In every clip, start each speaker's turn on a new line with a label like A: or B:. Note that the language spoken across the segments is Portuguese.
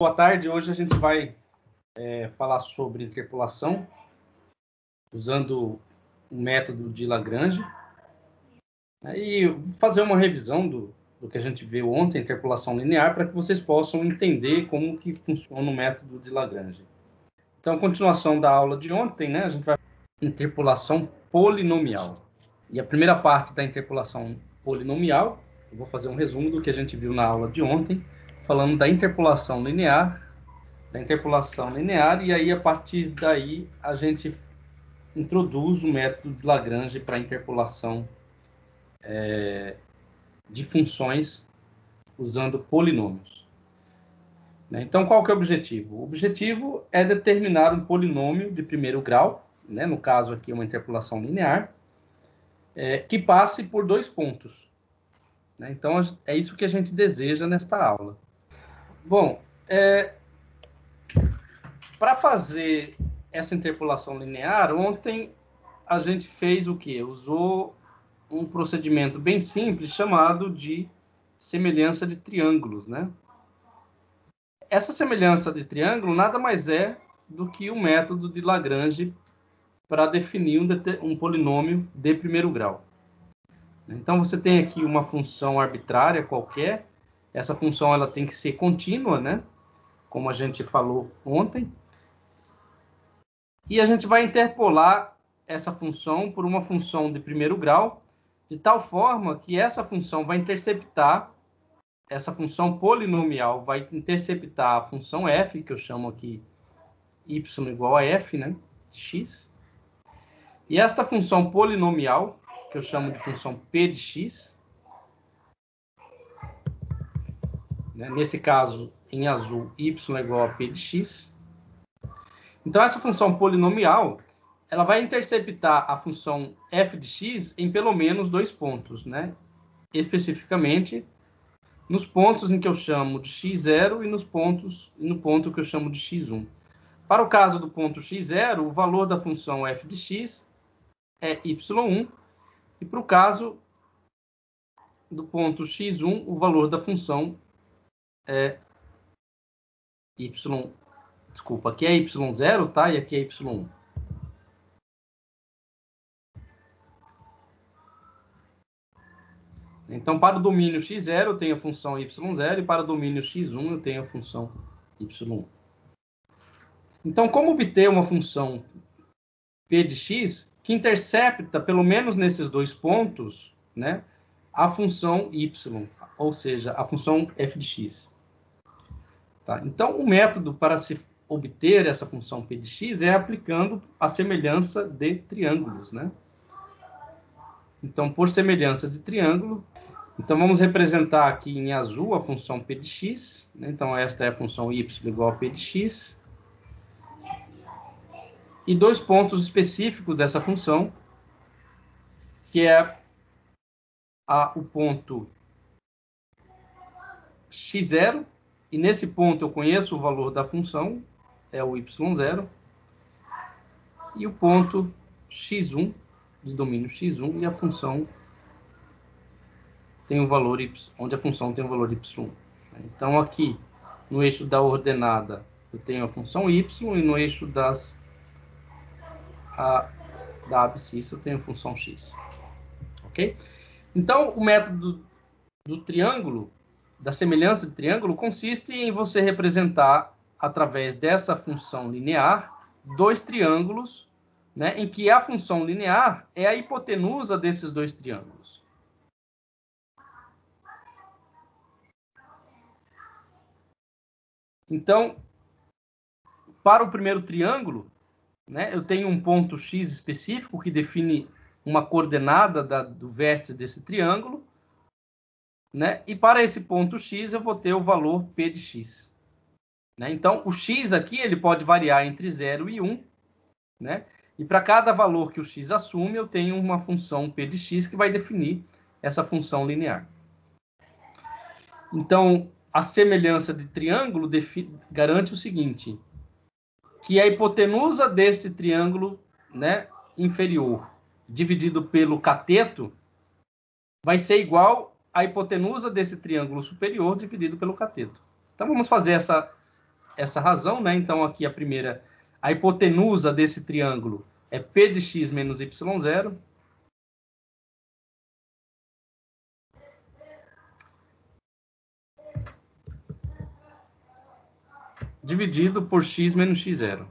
A: Boa tarde, hoje a gente vai falar sobre interpolação, usando o método de Lagrange, e fazer uma revisão do que a gente viu ontem, interpolação linear, para que vocês possam entender como que funciona o método de Lagrange. Então, a continuação da aula de ontem, a gente vai interpolação polinomial. E a primeira parte da interpolação polinomial, eu vou fazer um resumo do que a gente viu na aula de ontem, falando da interpolação linear, e aí, a partir daí, a gente introduz o método de Lagrange para a interpolação de funções usando polinômios. Então, qual que é o objetivo? O objetivo é determinar um polinômio de primeiro grau, no caso aqui uma interpolação linear, que passe por dois pontos. Então, é isso que a gente deseja nesta aula. Bom, para fazer essa interpolação linear, ontem a gente fez o quê? Usou um procedimento bem simples chamado de semelhança de triângulos, Essa semelhança de triângulo nada mais é do que o método de Lagrange para definir um polinômio de primeiro grau. Então, você tem aqui uma função arbitrária qualquer. Essa função ela tem que ser contínua, como a gente falou ontem. E a gente vai interpolar essa função por uma função de primeiro grau, de tal forma que essa função vai interceptar, essa função polinomial vai interceptar a função f, que eu chamo aqui y igual a f, de x. E esta função polinomial, que eu chamo de função p de x, nesse caso, em azul, y igual a p de x. Então, essa função polinomial, ela vai interceptar a função f de x em pelo menos dois pontos, Especificamente, nos pontos em que eu chamo de x0 e no ponto que eu chamo de x1. Para o caso do ponto x0, o valor da função f de x é y1, e para o caso do ponto x1, o valor da função é y. Desculpa, aqui é y0, tá? E aqui é y1. Então, para o domínio x0, eu tenho a função y0, e para o domínio x1, eu tenho a função y1. Então, como obter uma função p de x que intercepta, pelo menos nesses dois pontos, a função y, ou seja, a função f de x? Tá? Então, o método para se obter essa função p de x é aplicando a semelhança de triângulos, Então, por semelhança de triângulo, então vamos representar aqui em azul a função p de x, Então, esta é a função y igual a p de x. E dois pontos específicos dessa função, que é o ponto x0, e nesse ponto eu conheço o valor da função, é o y0, e o ponto x1, de domínio x1, e a função tem um valor y, onde a função tem um valor y. Então, aqui, no eixo da ordenada, eu tenho a função y, e no eixo da abscissa, eu tenho a função x. Ok? Então, o método do triângulo, da semelhança de triângulo, consiste em você representar, através dessa função linear, dois triângulos, em que a função linear é a hipotenusa desses dois triângulos. Então, para o primeiro triângulo, eu tenho um ponto x específico que define uma coordenada do vértice desse triângulo, e para esse ponto x eu vou ter o valor p de x. Então, o x aqui ele pode variar entre 0 e 1, e para cada valor que o x assume, eu tenho uma função p de x que vai definir essa função linear. Então, a semelhança de triângulo garante o seguinte, que a hipotenusa deste triângulo inferior, dividido pelo cateto, vai ser igual à hipotenusa desse triângulo superior, dividido pelo cateto. Então, vamos fazer essa essa razão, né? Então, aqui a primeira, a hipotenusa desse triângulo é P de x menos y0. Dividido por x menos x0.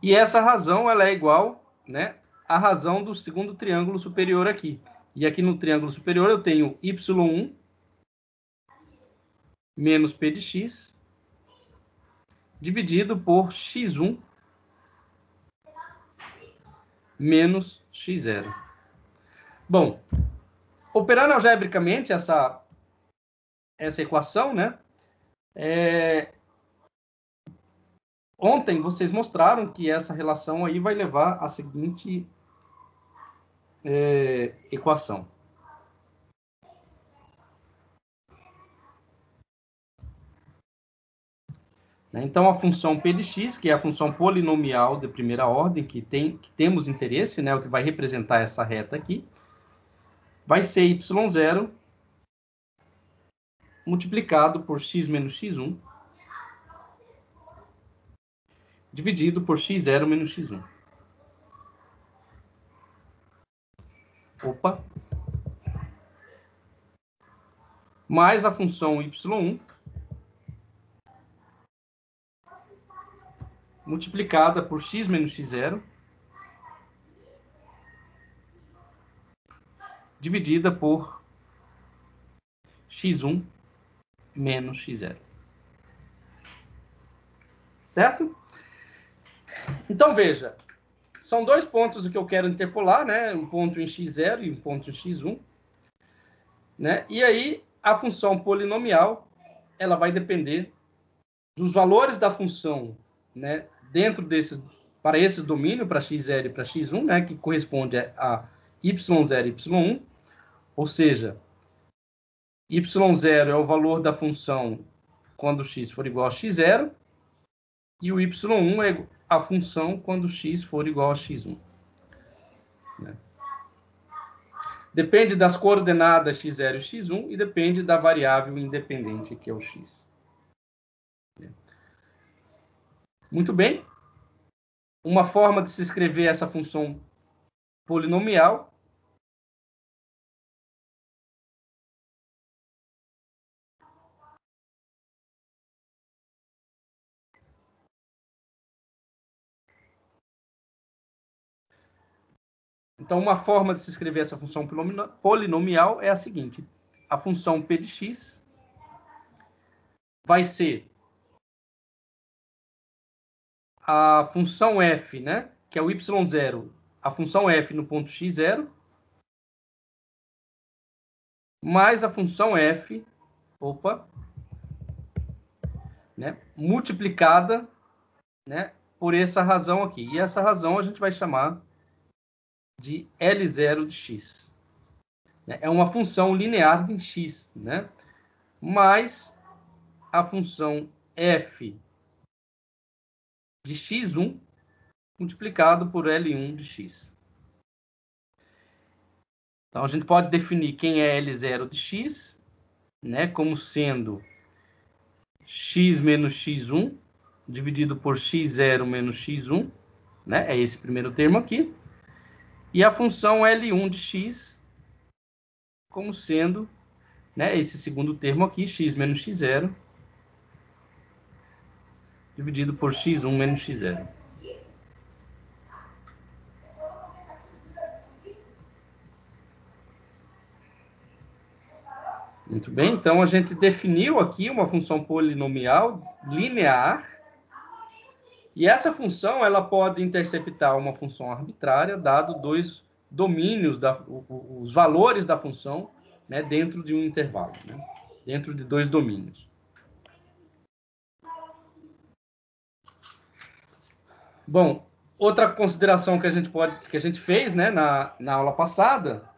A: E essa razão, ela é igual, né, à razão do segundo triângulo superior aqui. E aqui no triângulo superior eu tenho y1 menos p de x dividido por x1 menos x0. Bom, operando algebricamente essa equação, né? Ontem vocês mostraram que essa relação aí vai levar à seguinte equação. Então, a função p de x, que é a função polinomial de primeira ordem, que temos interesse, né, o que vai representar essa reta aqui, vai ser y0 multiplicado por x menos x1 dividido por x0 menos x1. Opa! Mais a função y1 multiplicada por x menos x0 dividida por x1 menos x0. Certo? Então, veja, são dois pontos que eu quero interpolar, né? Um ponto em x0 e um ponto em x1. Né? E aí, a função polinomial, ela vai depender dos valores da função, né? Dentro desses, para esses domínios, para x0 e para x1, né? Que corresponde a y0 e y1, ou seja, y0 é o valor da função quando x for igual a x0, e o y1 é a função quando x for igual a x1. Né? Depende das coordenadas x0 e x1 e depende da variável independente, que é o x. Muito bem. Uma forma de se escrever essa função polinomial Então, uma forma de se escrever essa função polinomial é a seguinte. A função p de x vai ser a função f, né? Que é o y0, a função f no ponto x0, mais a função f, né? Multiplicada, né? Por essa razão aqui. E essa razão a gente vai chamar de L0 de x. É uma função linear de x, né? Mais a função f de x1 multiplicado por L1 de x. Então, a gente pode definir quem é L0 de x, né, como sendo x menos x1 dividido por x0 menos x1, né, é esse primeiro termo aqui. E a função L1 de x como sendo, né, esse segundo termo aqui, x menos x0 dividido por x1 menos x0. Muito bem, então a gente definiu aqui uma função polinomial linear, e essa função ela pode interceptar uma função arbitrária, dado dois domínios, os valores da função, né, dentro de um intervalo, né, dentro de dois domínios. Bom, outra consideração que a gente fez, né, na aula passada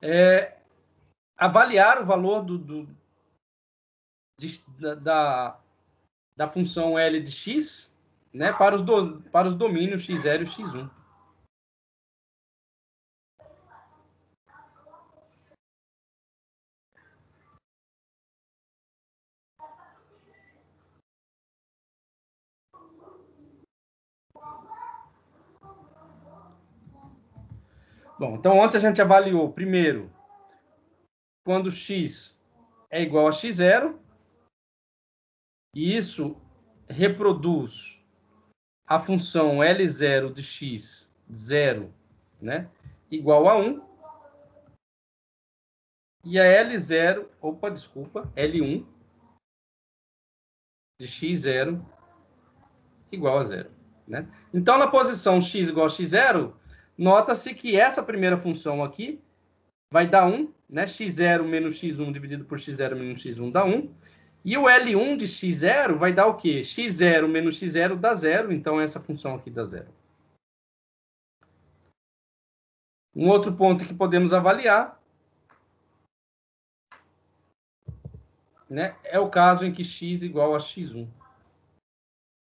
A: é avaliar o valor da função L de x, né, para os domínios x0 e x1. Bom, então ontem a gente avaliou, primeiro, quando x é igual a x0, e isso reproduz a função L0 de x, 0, né, igual a 1, e a L0, L1 de x0 igual a 0. Né? Então, na posição x igual a x0, nota-se que essa primeira função aqui vai dar 1, né? x0 menos x1 dividido por x0 menos x1 dá 1. E o L1 de x0 vai dar o quê? x0 menos x0 dá 0, então essa função aqui dá 0. Um outro ponto que podemos avaliar, né, é o caso em que x igual a x1.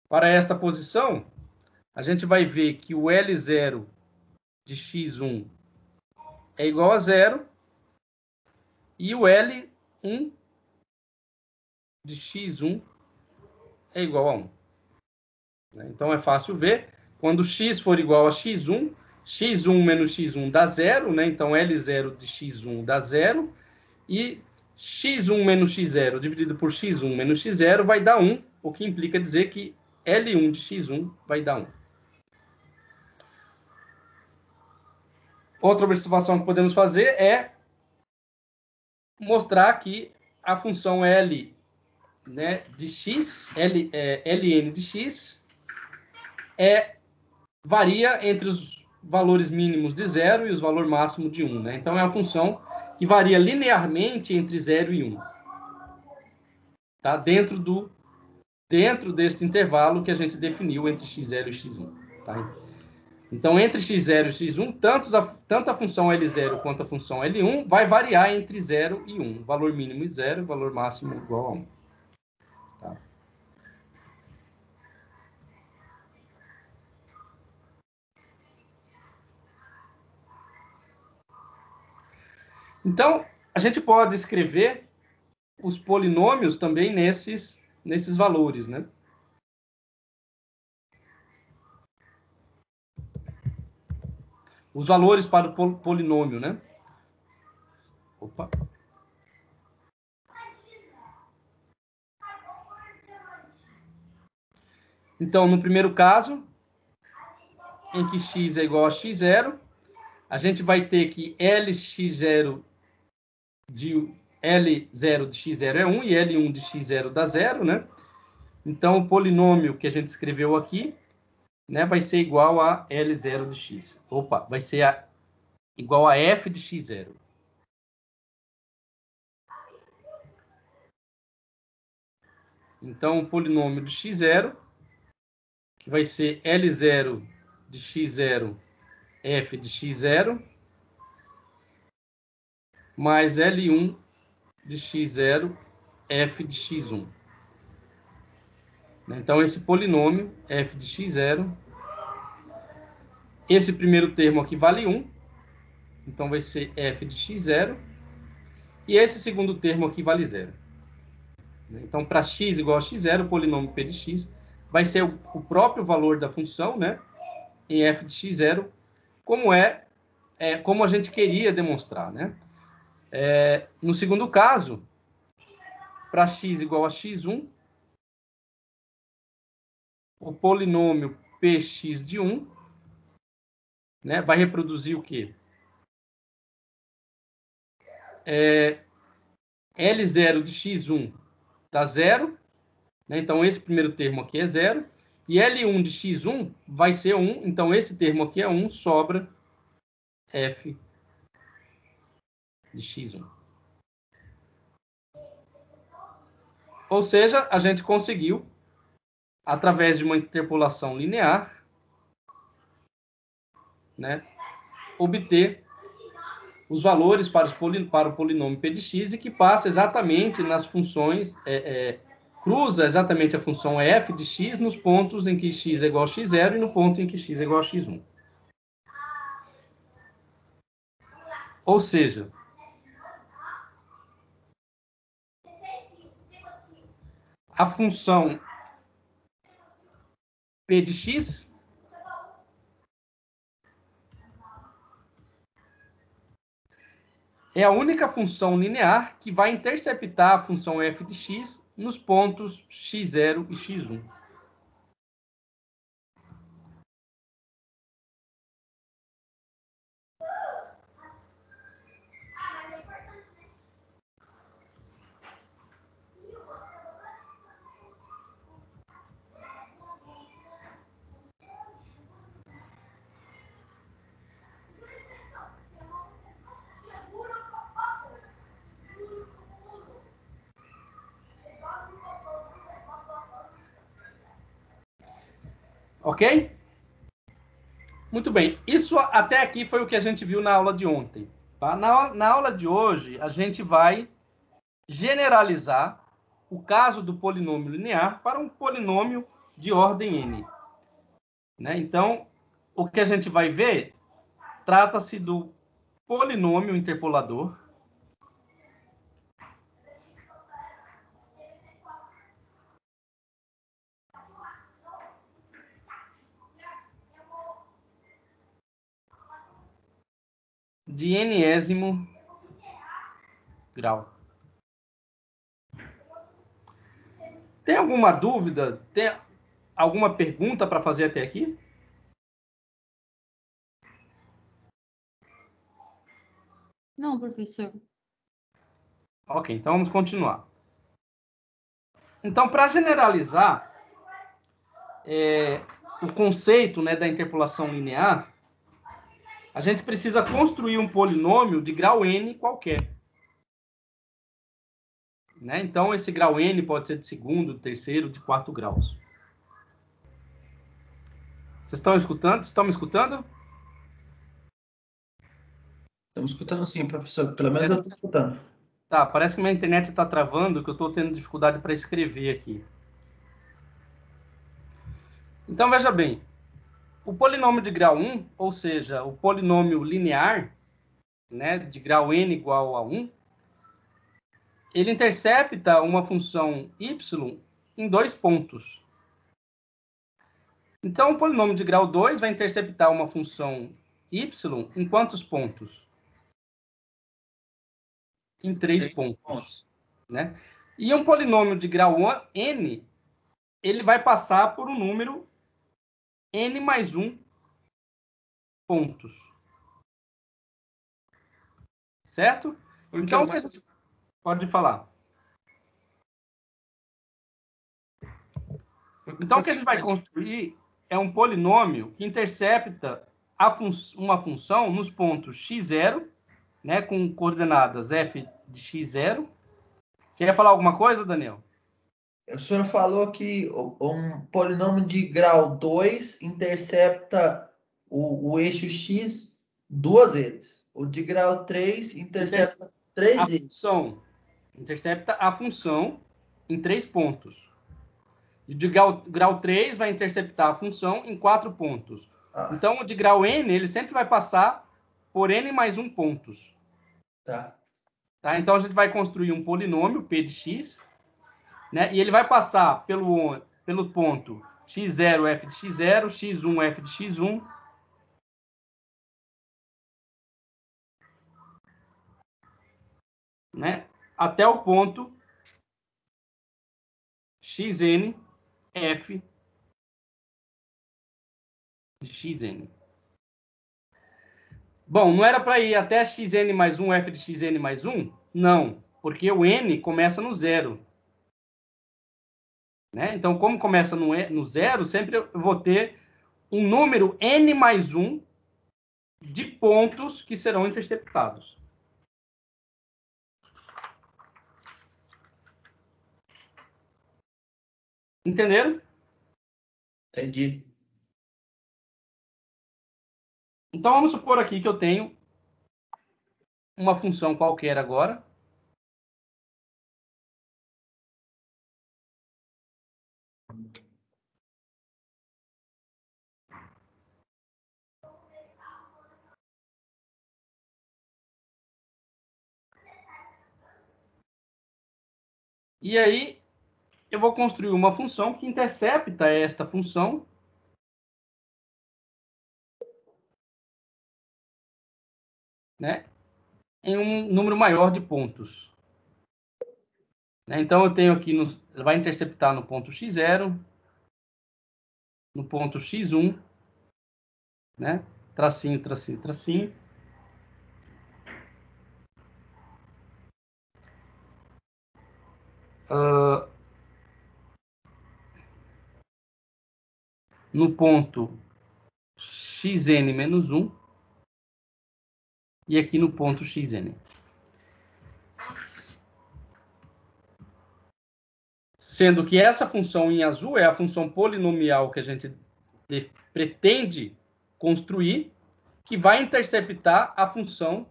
A: Para esta posição, a gente vai ver que o L0 de x1 é igual a 0 e o L1 de x1 é igual a 1. Então, é fácil ver. Quando x for igual a x1, x1 menos x1 dá 0, né? Então, L0 de x1 dá 0. E x1 menos x0 dividido por x1 menos x0 vai dar 1, o que implica dizer que L1 de x1 vai dar 1. Outra observação que podemos fazer é mostrar que a função L, né, de x, Ln de x, varia entre os valores mínimos de 0 e os valores máximos de 1. Né? Então, é uma função que varia linearmente entre 0 e 1. Tá? Dentro deste intervalo que a gente definiu entre x0 e x1. Tá? Então, entre x0 e x1, tanto a função L0 quanto a função L1 vai variar entre 0 e 1. Valor mínimo 0, valor máximo igual a 1. Tá? Então, a gente pode escrever os polinômios também nesses valores, né? Os valores para o polinômio, né? Opa. Então, no primeiro caso, em que x é igual a x0, a gente vai ter que L0 de x0 é 1 e L1 de x0 dá 0, né? Então, o polinômio que a gente escreveu aqui, né, vai ser igual a L0 de x. Vai ser igual a f de x0. Então, o polinômio de x0, que vai ser L0 de x0, f de x0, mais L1 de x0, f de x1. Então, esse polinômio, f de x0, esse primeiro termo aqui vale 1, então vai ser f de x0, e esse segundo termo aqui vale 0. Então, para x igual a x0, o polinômio p de x vai ser o próprio valor da função, né, em f de x0, como a gente queria demonstrar. Né? No segundo caso, para x igual a x1, o polinômio px de 1, né, vai reproduzir o quê? L0 de x1 dá 0, né? Então esse primeiro termo aqui é 0, e L1 de x1 vai ser 1, então esse termo aqui é 1, sobra f de x1. Ou seja, a gente conseguiu, através de uma interpolação linear, né, obter os valores para o polinômio p de x, e que passa exatamente nas funções, cruza exatamente a função f de x nos pontos em que x é igual a x0 e no ponto em que x é igual a x1. Ou seja, a função p de x é a única função linear que vai interceptar a função f de x nos pontos x0 e x1. Ok? Muito bem. Isso até aqui foi o que a gente viu na aula de ontem. Tá? Na aula de hoje, a gente vai generalizar o caso do polinômio linear para um polinômio de ordem n. Né? Então, o que a gente vai ver trata-se do polinômio interpolador de n-ésimo grau. Tem alguma dúvida? Tem alguma pergunta para fazer até aqui?
B: Não, professor.
A: Ok, então vamos continuar. Então, para generalizar o conceito, né, da interpolação linear, a gente precisa construir um polinômio de grau n qualquer. Né? Então, esse grau n pode ser de segundo, de terceiro, de quarto graus. Vocês estão escutando? Estão me escutando?
C: Estamos escutando sim, professor. Pelo menos eu estou escutando.
A: Tá, parece que minha internet está travando, que eu estou tendo dificuldade para escrever aqui. Então, veja bem. O polinômio de grau 1, ou seja, o polinômio linear, né, de grau n igual a 1, ele intercepta uma função y em 2 pontos. Então, o polinômio de grau 2 vai interceptar uma função y em quantos pontos? Em 3 pontos. Né? E um polinômio de grau n, ele vai passar por um número n mais 1 pontos. Certo? Então, pode falar. Então, o que a gente vai construir é um polinômio que intercepta uma função nos pontos x0, né, com coordenadas f de x0. Você ia falar alguma coisa, Daniel?
C: O senhor falou que um polinômio de grau 2 intercepta o eixo x duas vezes. O de grau 3 intercepta três vezes.
A: Intercepta a função em 3 pontos. E de grau 3 vai interceptar a função em 4 pontos. Então, o de grau n, ele sempre vai passar por n mais 1 pontos.
C: Tá?
A: Então, a gente vai construir um polinômio, p de x, né? E ele vai passar pelo ponto x0, f de x0, x1, f de x1. Né? Até o ponto xn, f de xn. Bom, não era para ir até xn mais 1, f de xn mais 1? Não, porque o n começa no zero. Né? Então, como começa no zero, sempre eu vou ter um número n mais 1 de pontos que serão interceptados. Entenderam?
C: Entendi.
A: Então, vamos supor aqui que eu tenho uma função qualquer agora. E aí, eu vou construir uma função que intercepta esta função. Né? em um número maior de pontos. Então, eu tenho aqui, ele vai interceptar no ponto x0, no ponto x1, né? Tracinho, tracinho, tracinho. No ponto xn menos 1 e aqui no ponto xn. Sendo que essa função em azul é a função polinomial que a gente pretende construir, que vai interceptar a função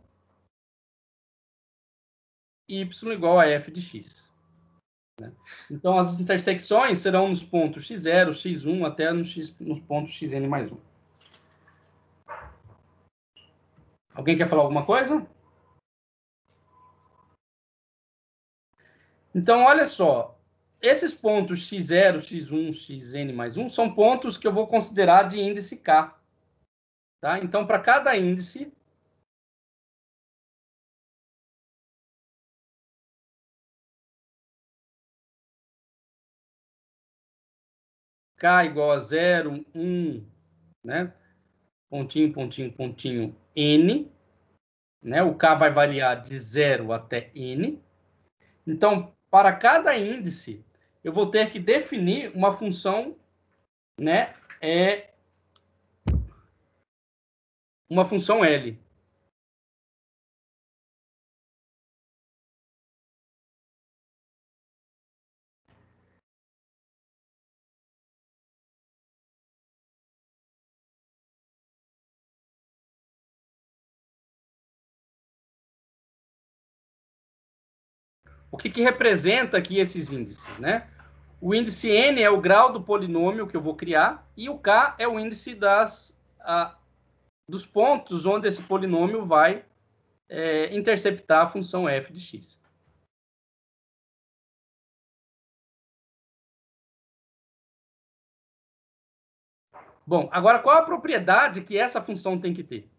A: y igual a f de x. Então, as intersecções serão nos pontos x0, x1, até nos pontos xn mais 1. Alguém quer falar alguma coisa? Então, olha só. Esses pontos x0, x1, xn mais 1 são pontos que eu vou considerar de índice k. Tá? Então, para cada índice, k igual a 0, 1, né? Pontinho, pontinho, pontinho, n. Né? O k vai variar de 0 até n. Então, para cada índice, eu vou ter que definir uma função, né? Uma função L. O que representa aqui esses índices, né? O índice n é o grau do polinômio que eu vou criar e o k é o índice dos pontos onde esse polinômio vai interceptar a função f de x. Bom, agora qual a propriedade que essa função tem que ter?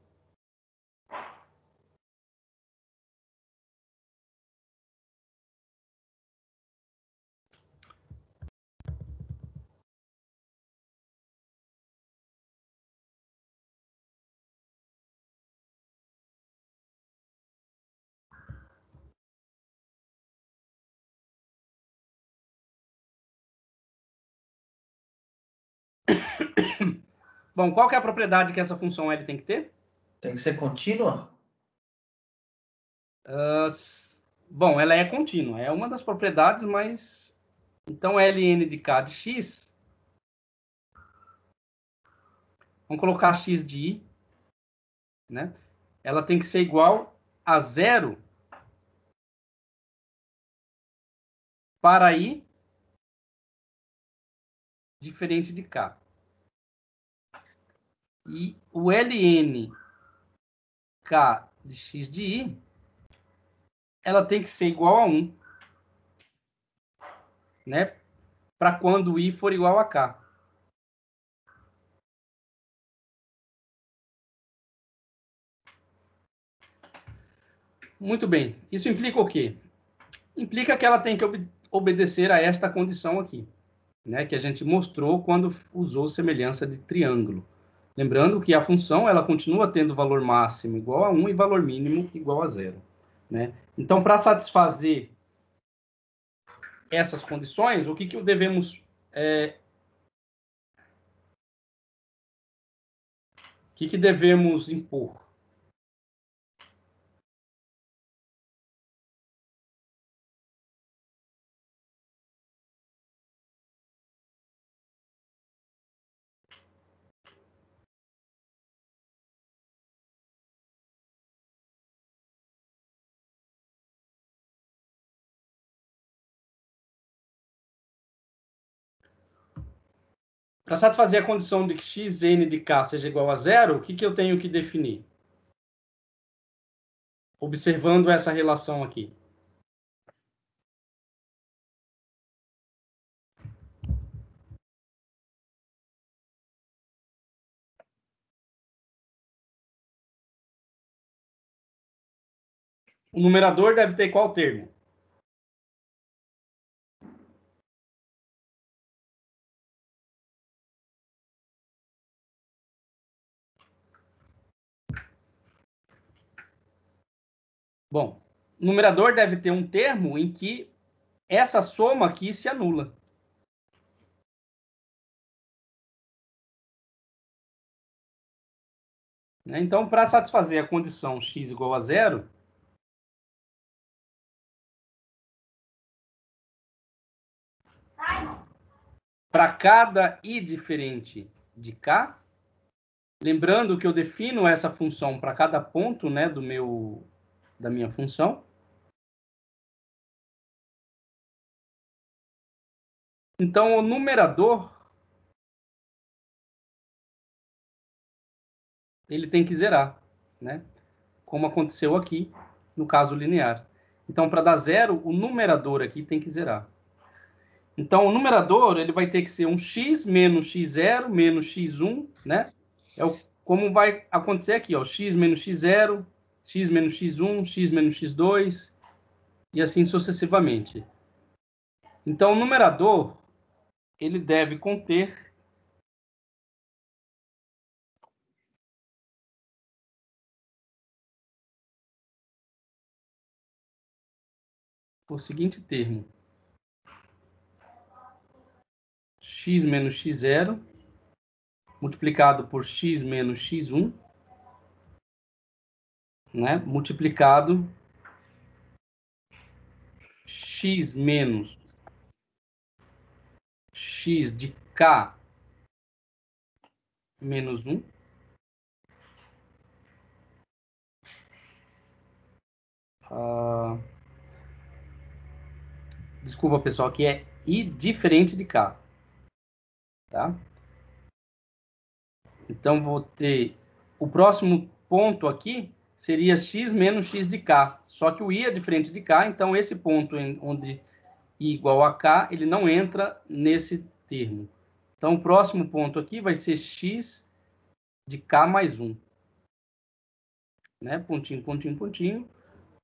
A: Bom, qual que é a propriedade que essa função L tem que ter?
C: Tem que ser contínua?
A: Bom, ela é contínua. É uma das propriedades, mas... Então, Ln de k de x... Vamos colocar x de i, né? Ela tem que ser igual a 0 para i diferente de k. E o ln k de x de i, ela tem que ser igual a 1, né? Para quando i for igual a k. Muito bem. Isso implica o quê? Implica que ela tem que obedecer a esta condição aqui, né? Que a gente mostrou quando usou semelhança de triângulo. Lembrando que a função ela continua tendo valor máximo igual a 1 e valor mínimo igual a 0. Né? Então, para satisfazer essas condições, o que devemos... o que devemos impor? Para satisfazer a condição de que xn de k seja igual a 0, o que eu tenho que definir? Observando essa relação aqui. o numerador deve ter qual termo? Bom, o numerador deve ter um termo em que essa soma aqui se anula. Então, para satisfazer a condição x igual a zero, para cada i diferente de k, lembrando que eu defino essa função para cada ponto, né, da minha função. Então, o numerador ele tem que zerar, né? Como aconteceu aqui no caso linear. Então, para dar zero, o numerador aqui tem que zerar. Então, o numerador ele vai ter que ser um x menos x0 menos x1, né? Como vai acontecer aqui, ó, x menos x0, x menos x1, x menos x2, e assim sucessivamente. Então, o numerador ele deve conter o seguinte termo: x menos x0 multiplicado por x menos x1, né? Multiplicado x menos x de k menos 1. Desculpa, pessoal, aqui é i diferente de k. Tá? Então, vou ter... O próximo ponto aqui seria x menos x de k. Só que o i é diferente de k, então esse ponto onde i igual a k, ele não entra nesse termo. Então, o próximo ponto aqui vai ser x de k mais 1. Né? Pontinho, pontinho, pontinho.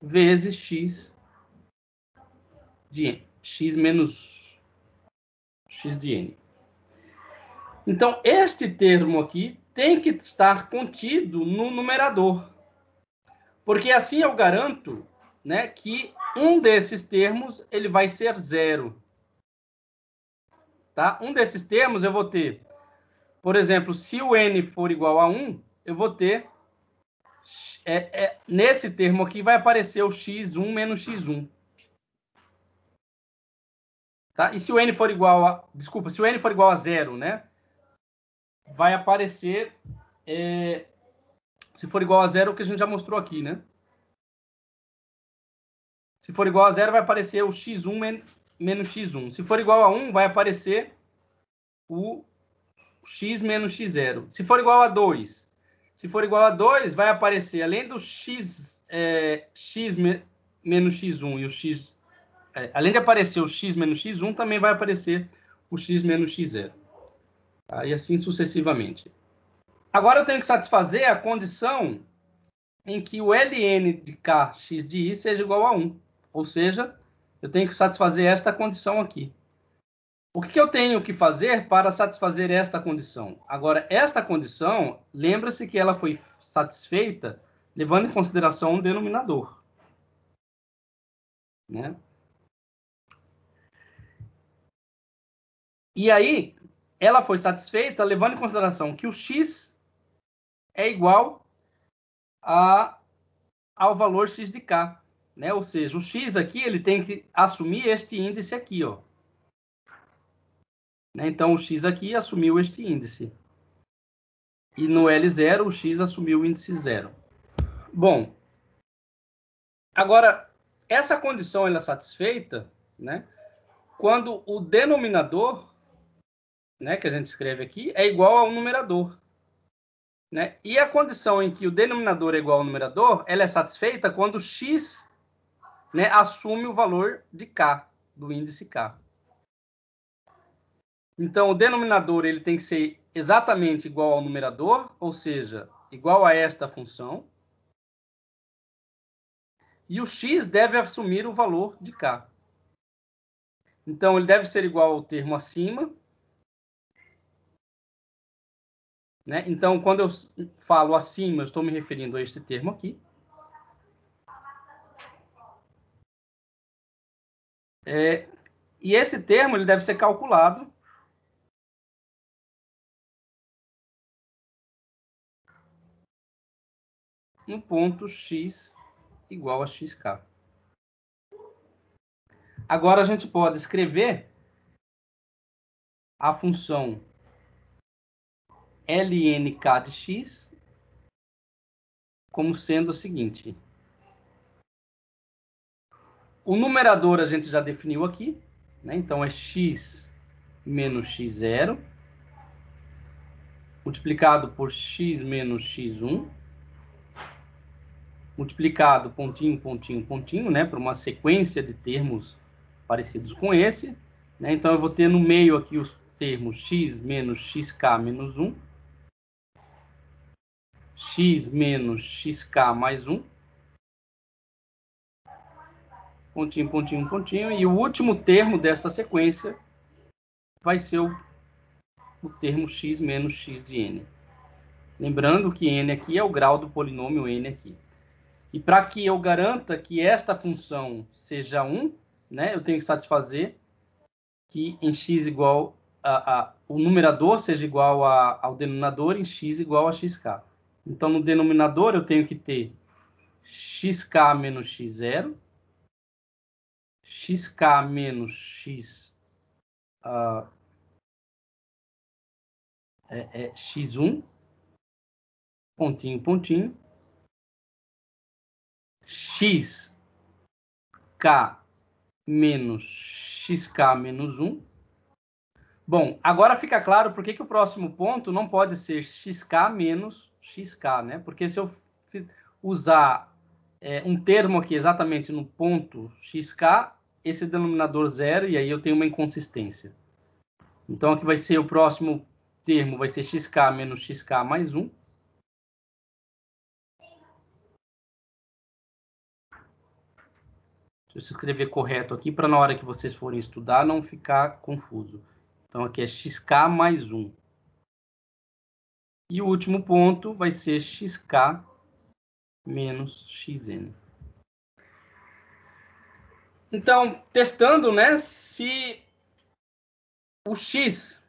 A: Vezes x de n. X menos x de n. Então, este termo aqui tem que estar contido no numerador. Porque assim eu garanto, né, que um desses termos ele vai ser zero. Tá? Um desses termos eu vou ter, por exemplo, se o n for igual a 1, eu vou ter... nesse termo aqui vai aparecer o x1 menos x1. Tá? E se o n for igual a... Desculpa, se o n for igual a zero, né? Vai aparecer... se for igual a zero, o que a gente já mostrou aqui, né? Se for igual a zero, vai aparecer o x1 menos x1. Se for igual a 1, vai aparecer o x menos x0. Se for igual a 2, vai aparecer, além do x menos x1 e o x... além de aparecer o x menos x1, também vai aparecer o x menos x0. Tá? E assim sucessivamente. Agora eu tenho que satisfazer a condição em que o ln de k x de i seja igual a 1. Ou seja, eu tenho que satisfazer esta condição aqui. O que eu tenho que fazer para satisfazer esta condição? Agora, esta condição, lembra-se que ela foi satisfeita levando em consideração um denominador. Né? E aí, ela foi satisfeita levando em consideração que o x é igual ao valor x de k. Né? Ou seja, o x aqui ele tem que assumir este índice aqui, ó. Então, o x aqui assumiu este índice. E no L0, o x assumiu o índice 0. Bom, agora, essa condição ela é satisfeita, né, quando o denominador, né, que a gente escreve aqui, é igual ao numerador. Né? E a condição em que o denominador é igual ao numerador, ela é satisfeita quando o x, né, assume o valor de k, do índice k. Então, o denominador ele tem que ser exatamente igual ao numerador, ou seja, igual a esta função. E o x deve assumir o valor de k. Então, ele deve ser igual ao termo acima. Né? Então, quando eu falo acima, eu estou me referindo a esse termo aqui. E esse termo ele deve ser calculado no ponto x igual a xk. Agora, a gente pode escrever a função lnk de x como sendo o seguinte. O numerador a gente já definiu aqui, né? Então, é x menos x0 multiplicado por x menos x1 multiplicado pontinho, pontinho, pontinho, né? Para uma sequência de termos parecidos com esse. Né? Então, eu vou ter no meio aqui os termos x menos xk menos 1, x menos xk mais 1, pontinho, pontinho, pontinho, e o último termo desta sequência vai ser o termo x menos x de n. Lembrando que n aqui é o grau do polinômio n aqui. E para que eu garanta que esta função seja 1, né, eu tenho que satisfazer que em x igual o numerador seja igual ao denominador em x igual a xk. Então, no denominador, eu tenho que ter xk menos x0, xk menos x1, pontinho, pontinho, xk menos xk menos 1. Bom, agora fica claro por que o próximo ponto não pode ser xk menos xk, né? Porque se eu usar um termo aqui exatamente no ponto xk, esse denominador zero, e aí eu tenho uma inconsistência. Então, aqui vai ser o próximo termo, vai ser xk menos xk mais 1. Deixa eu escrever correto aqui, para na hora que vocês forem estudar não ficar confuso. Então, aqui é xk mais 1. E o último ponto vai ser xk menos xn. Então, testando, né, se o x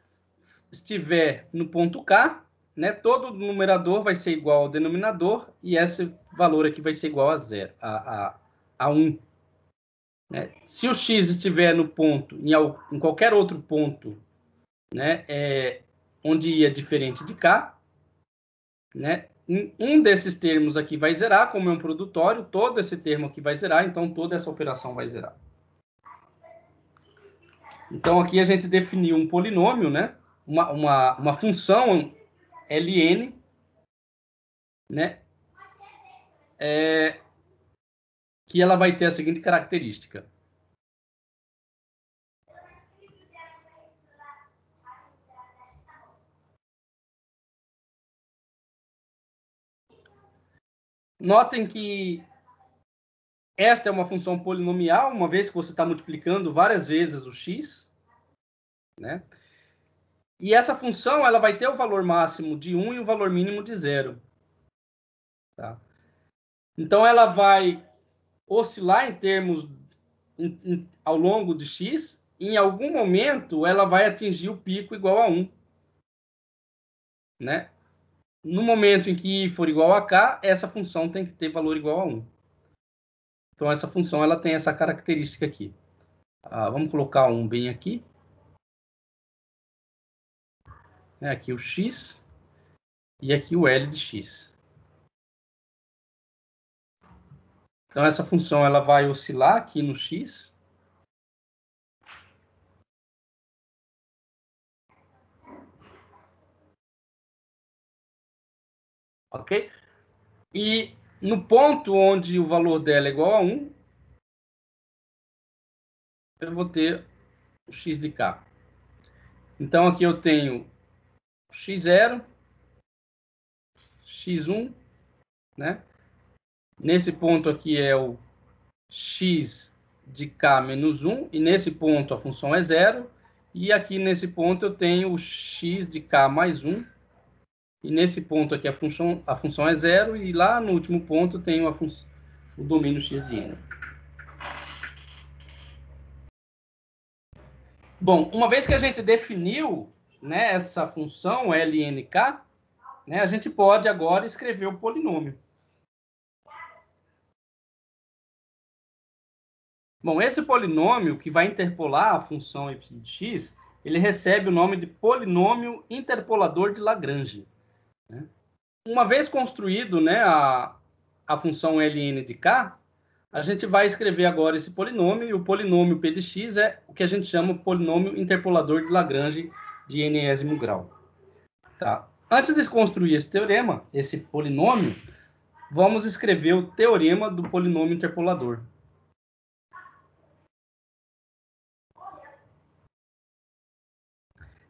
A: estiver no ponto k, né, todo numerador vai ser igual ao denominador e esse valor aqui vai ser igual a 0, a 1. Né? Se o x estiver no ponto, em qualquer outro ponto, né, onde i é diferente de k, né, um desses termos aqui vai zerar, como é um produtório, todo esse termo aqui vai zerar, então toda essa operação vai zerar. Então, aqui a gente definiu um polinômio, né, uma função ln, né, que ela vai ter a seguinte característica. Notem que esta é uma função polinomial, uma vez que você está multiplicando várias vezes o x, né? E essa função ela vai ter o valor máximo de 1 e o valor mínimo de 0. Tá? Então, ela vai oscilar em termos ao longo de x, e em algum momento ela vai atingir o pico igual a 1. Né? No momento em que i for igual a k, essa função tem que ter valor igual a 1. Então, essa função ela tem essa característica aqui. Vamos colocar 1 bem aqui. Aqui o x e aqui o L de x. Então, essa função ela vai oscilar aqui no x. Ok? E no ponto onde o valor dela é igual a 1, eu vou ter o x de k. Então, aqui eu tenho x0, x1, né? Nesse ponto aqui é o x de k menos 1, e nesse ponto a função é 0, e aqui nesse ponto eu tenho o x de k mais 1, e nesse ponto aqui a função é 0, e lá no último ponto eu tenho o domínio x de n. Bom, uma vez que a gente definiu, né, essa função lnk, né, a gente pode agora escrever o polinômio. Bom, esse polinômio que vai interpolar a função y de x, ele recebe o nome de polinômio interpolador de Lagrange, né? Uma vez construído, né, a função ln de k, a gente vai escrever agora esse polinômio, e o polinômio p de x é o que a gente chama de polinômio interpolador de Lagrange de n-ésimo grau. Tá? Antes de construir esse teorema, esse polinômio, vamos escrever o teorema do polinômio interpolador.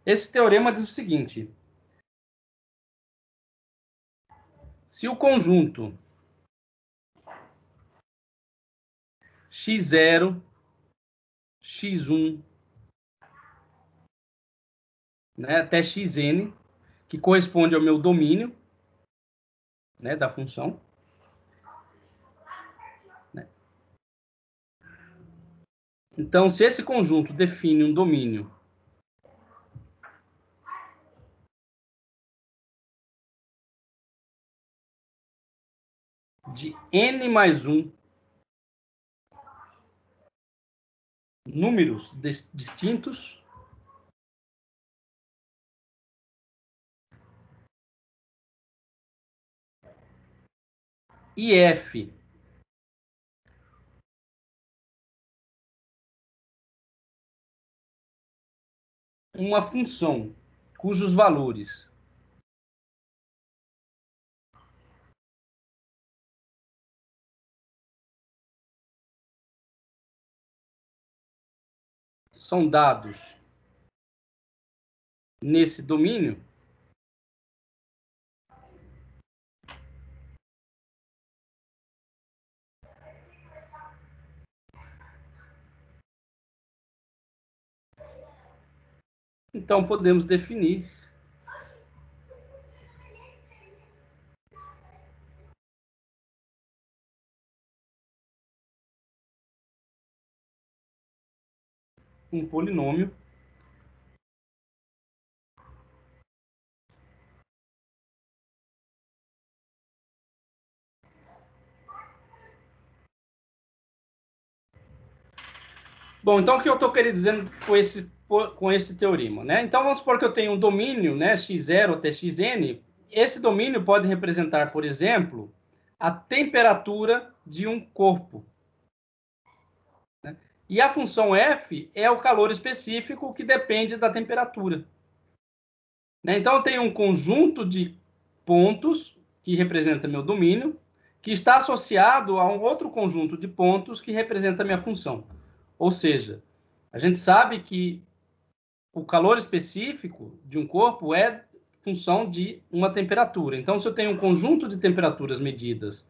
A: Esse teorema diz o seguinte: se o conjunto x0, x1, né, até xn, que corresponde ao meu domínio, né, da função, né? Então, se esse conjunto define um domínio de n mais 1 números distintos, e f uma função cujos valores são dados nesse domínio, então podemos definir um polinômio Bom, então o que eu estou querendo dizer com esse teorema, né? Então vamos supor que eu tenho um domínio, né, x0 até xn. Esse domínio pode representar, por exemplo, a temperatura de um corpo, né? E a função f é o calor específico que depende da temperatura, né? Então eu tenho um conjunto de pontos que representa meu domínio, que está associado a um outro conjunto de pontos que representa a minha função. Ou seja, a gente sabe que o calor específico de um corpo é função de uma temperatura. Então, se eu tenho um conjunto de temperaturas medidas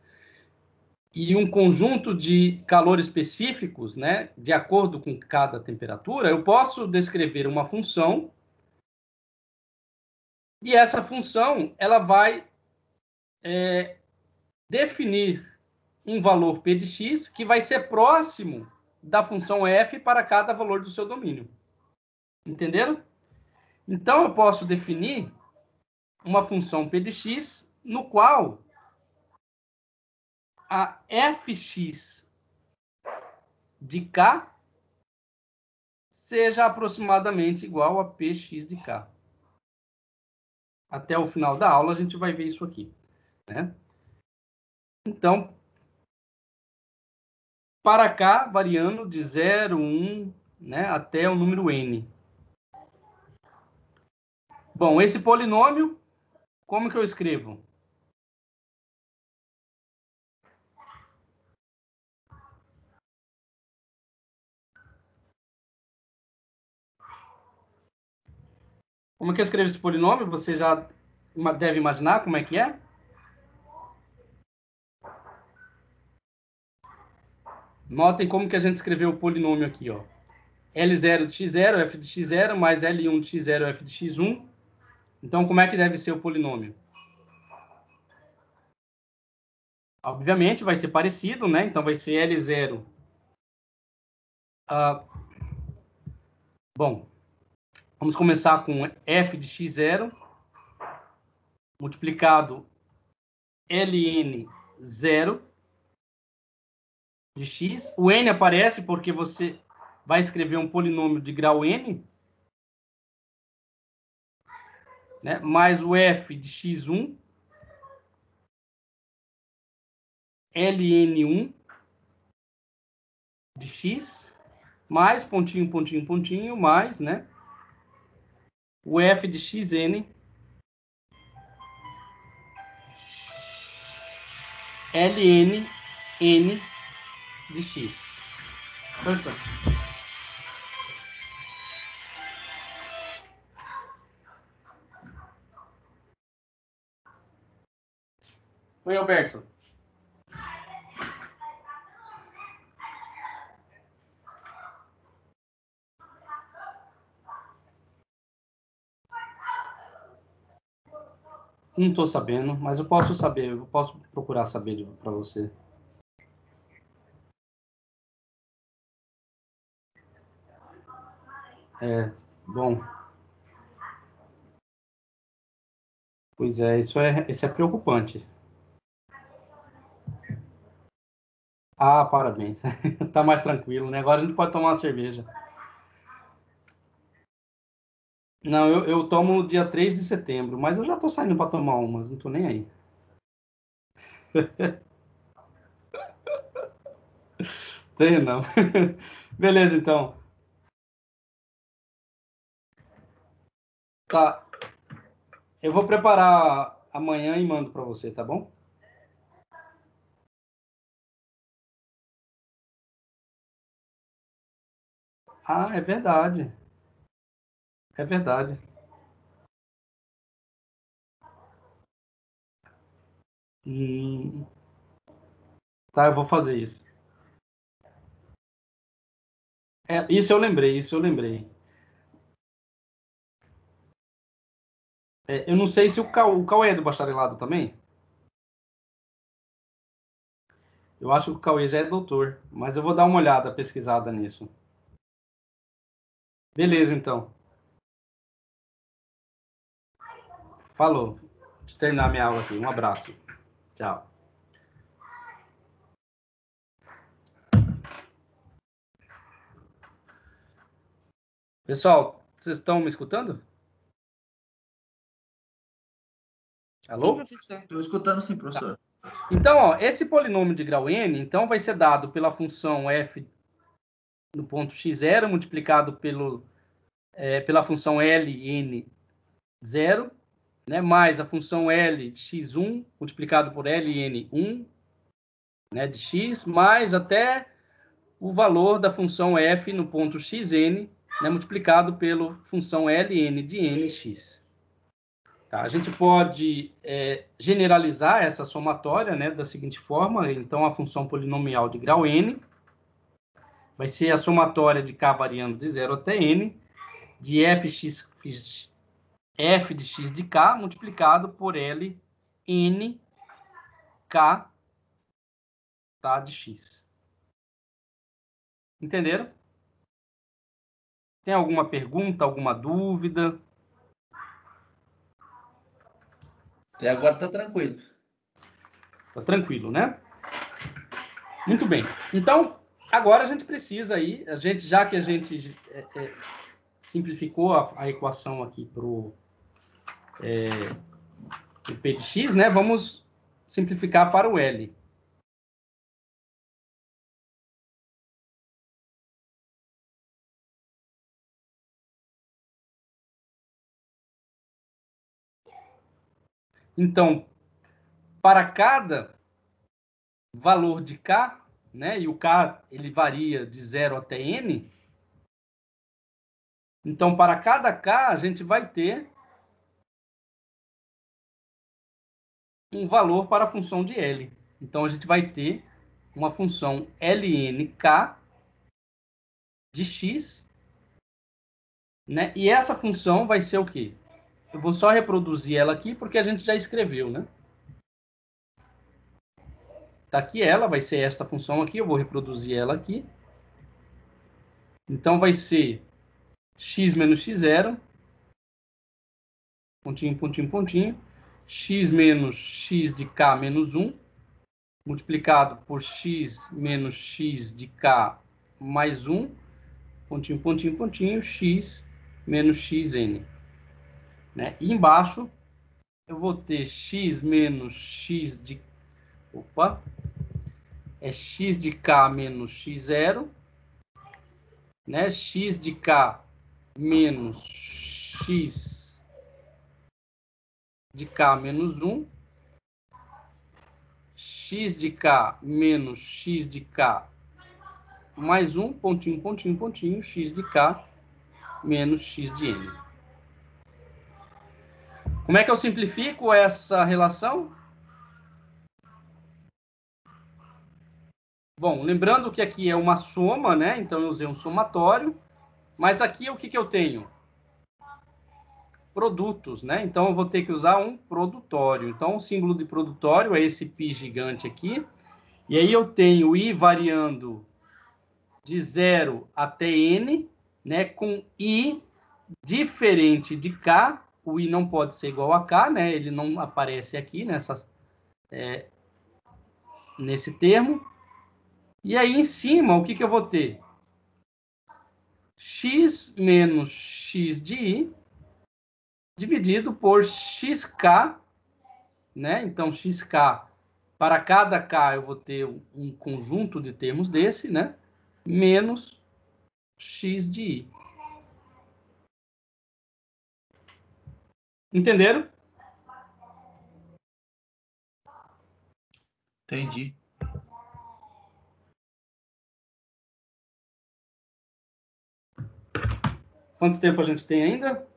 A: e um conjunto de calor específicos, né, de acordo com cada temperatura, eu posso descrever uma função, e essa função ela vai definir um valor p de x que vai ser próximo da função f para cada valor do seu domínio. Entenderam? Então, eu posso definir uma função p de x no qual a fx de k seja aproximadamente igual a px de k. Até o final da aula a gente vai ver isso aqui, né? Então, para k, variando de 0, 1, né, até o número n. Bom, esse polinômio, como que eu escrevo? Como que eu escrevo esse polinômio? Você já deve imaginar como é que é? Notem como que a gente escreveu o polinômio aqui, ó. L0 de x0, f de x0, mais L1 de x0, f de x1. Então, como é que deve ser o polinômio? Obviamente, vai ser parecido, né? Então, vai ser L0. Bom, vamos começar com f de x0 multiplicado ln 0 de x. O n aparece porque você vai escrever um polinômio de grau n, né? Mais o f de x1, ln1 de x, mais pontinho, pontinho, pontinho, mais, né? O f de xn ln n de x. Oi, Alberto. Não estou sabendo, mas eu posso saber, eu posso procurar saber para você. Bom. Pois é, isso é preocupante. Ah, parabéns. Tá mais tranquilo, né? Agora a gente pode tomar uma cerveja. Não, eu tomo dia 3 de setembro, mas eu já tô saindo para tomar umas, não tô nem aí. Tenho não. Beleza, então. Tá. Eu vou preparar amanhã e mando para você, tá bom? Ah, é verdade. É verdade. Hum, tá, eu vou fazer isso. Isso eu lembrei, isso eu lembrei. Eu não sei se o Cauê é do bacharelado também. Eu acho que o Cauê já é doutor, mas eu vou dar uma olhada, pesquisada nisso. Beleza, então. Falou. Deixa eu terminar minha aula aqui. Um abraço. Tchau. Pessoal, vocês estão me escutando?
B: Sim,
A: Alô?
B: professor.
C: Estou escutando sim, professor.
A: Então, ó, esse polinômio de grau n, então, vai ser dado pela função f no ponto x0 multiplicado pela função ln0, né, mais a função L de x1 multiplicado por ln1, né, de x, mais até o valor da função f no ponto xn, né, multiplicado pela função ln de nx. Tá? A gente pode generalizar essa somatória, né, da seguinte forma. Então, a função polinomial de grau n vai ser a somatória de k variando de 0 até n, de f de x de k multiplicado por L n k, tá, de x. Entenderam? Tem alguma pergunta, alguma dúvida?
C: Até agora tá tranquilo.
A: Tá tranquilo, né? Muito bem. Então, agora a gente precisa aí, já que a gente simplificou a equação aqui para o P de x, né? Vamos simplificar para o L. Então, para cada valor de k, né? E o k ele varia de 0 até n. Então, para cada k, a gente vai ter um valor para a função de L. Então, a gente vai ter uma função lnk de x, né? E essa função vai ser o quê? Eu vou só reproduzir ela aqui, porque a gente já escreveu, né? Tá aqui ela, vai ser esta função aqui, eu vou reproduzir ela aqui. Então, vai ser x menos x0, pontinho, pontinho, pontinho, x menos x de k menos 1, multiplicado por x menos x de k mais 1, pontinho, pontinho, pontinho, x menos xn. Né? E embaixo, eu vou ter x menos x de... Opa! É x de k menos x0, né? X de k menos x de k menos 1, x de k menos x de k mais 1, pontinho, pontinho, pontinho, x de k menos x de n. Como é que eu simplifico essa relação? Bom, lembrando que aqui é uma soma, né? Então eu usei um somatório, mas aqui o que eu tenho? Produtos, né? Então eu vou ter que usar um produtório. Então o símbolo de produtório é esse π gigante aqui, e aí eu tenho i variando de 0 até n, né? Com i diferente de k, o i não pode ser igual a k, né? Ele não aparece aqui nesse termo. E aí em cima, o que eu vou ter? X menos x de i dividido por xk, né? Então xk, para cada k eu vou ter um conjunto de termos desse, né? Menos x de i. Entenderam?
C: Entendi.
A: Quanto tempo a gente tem ainda?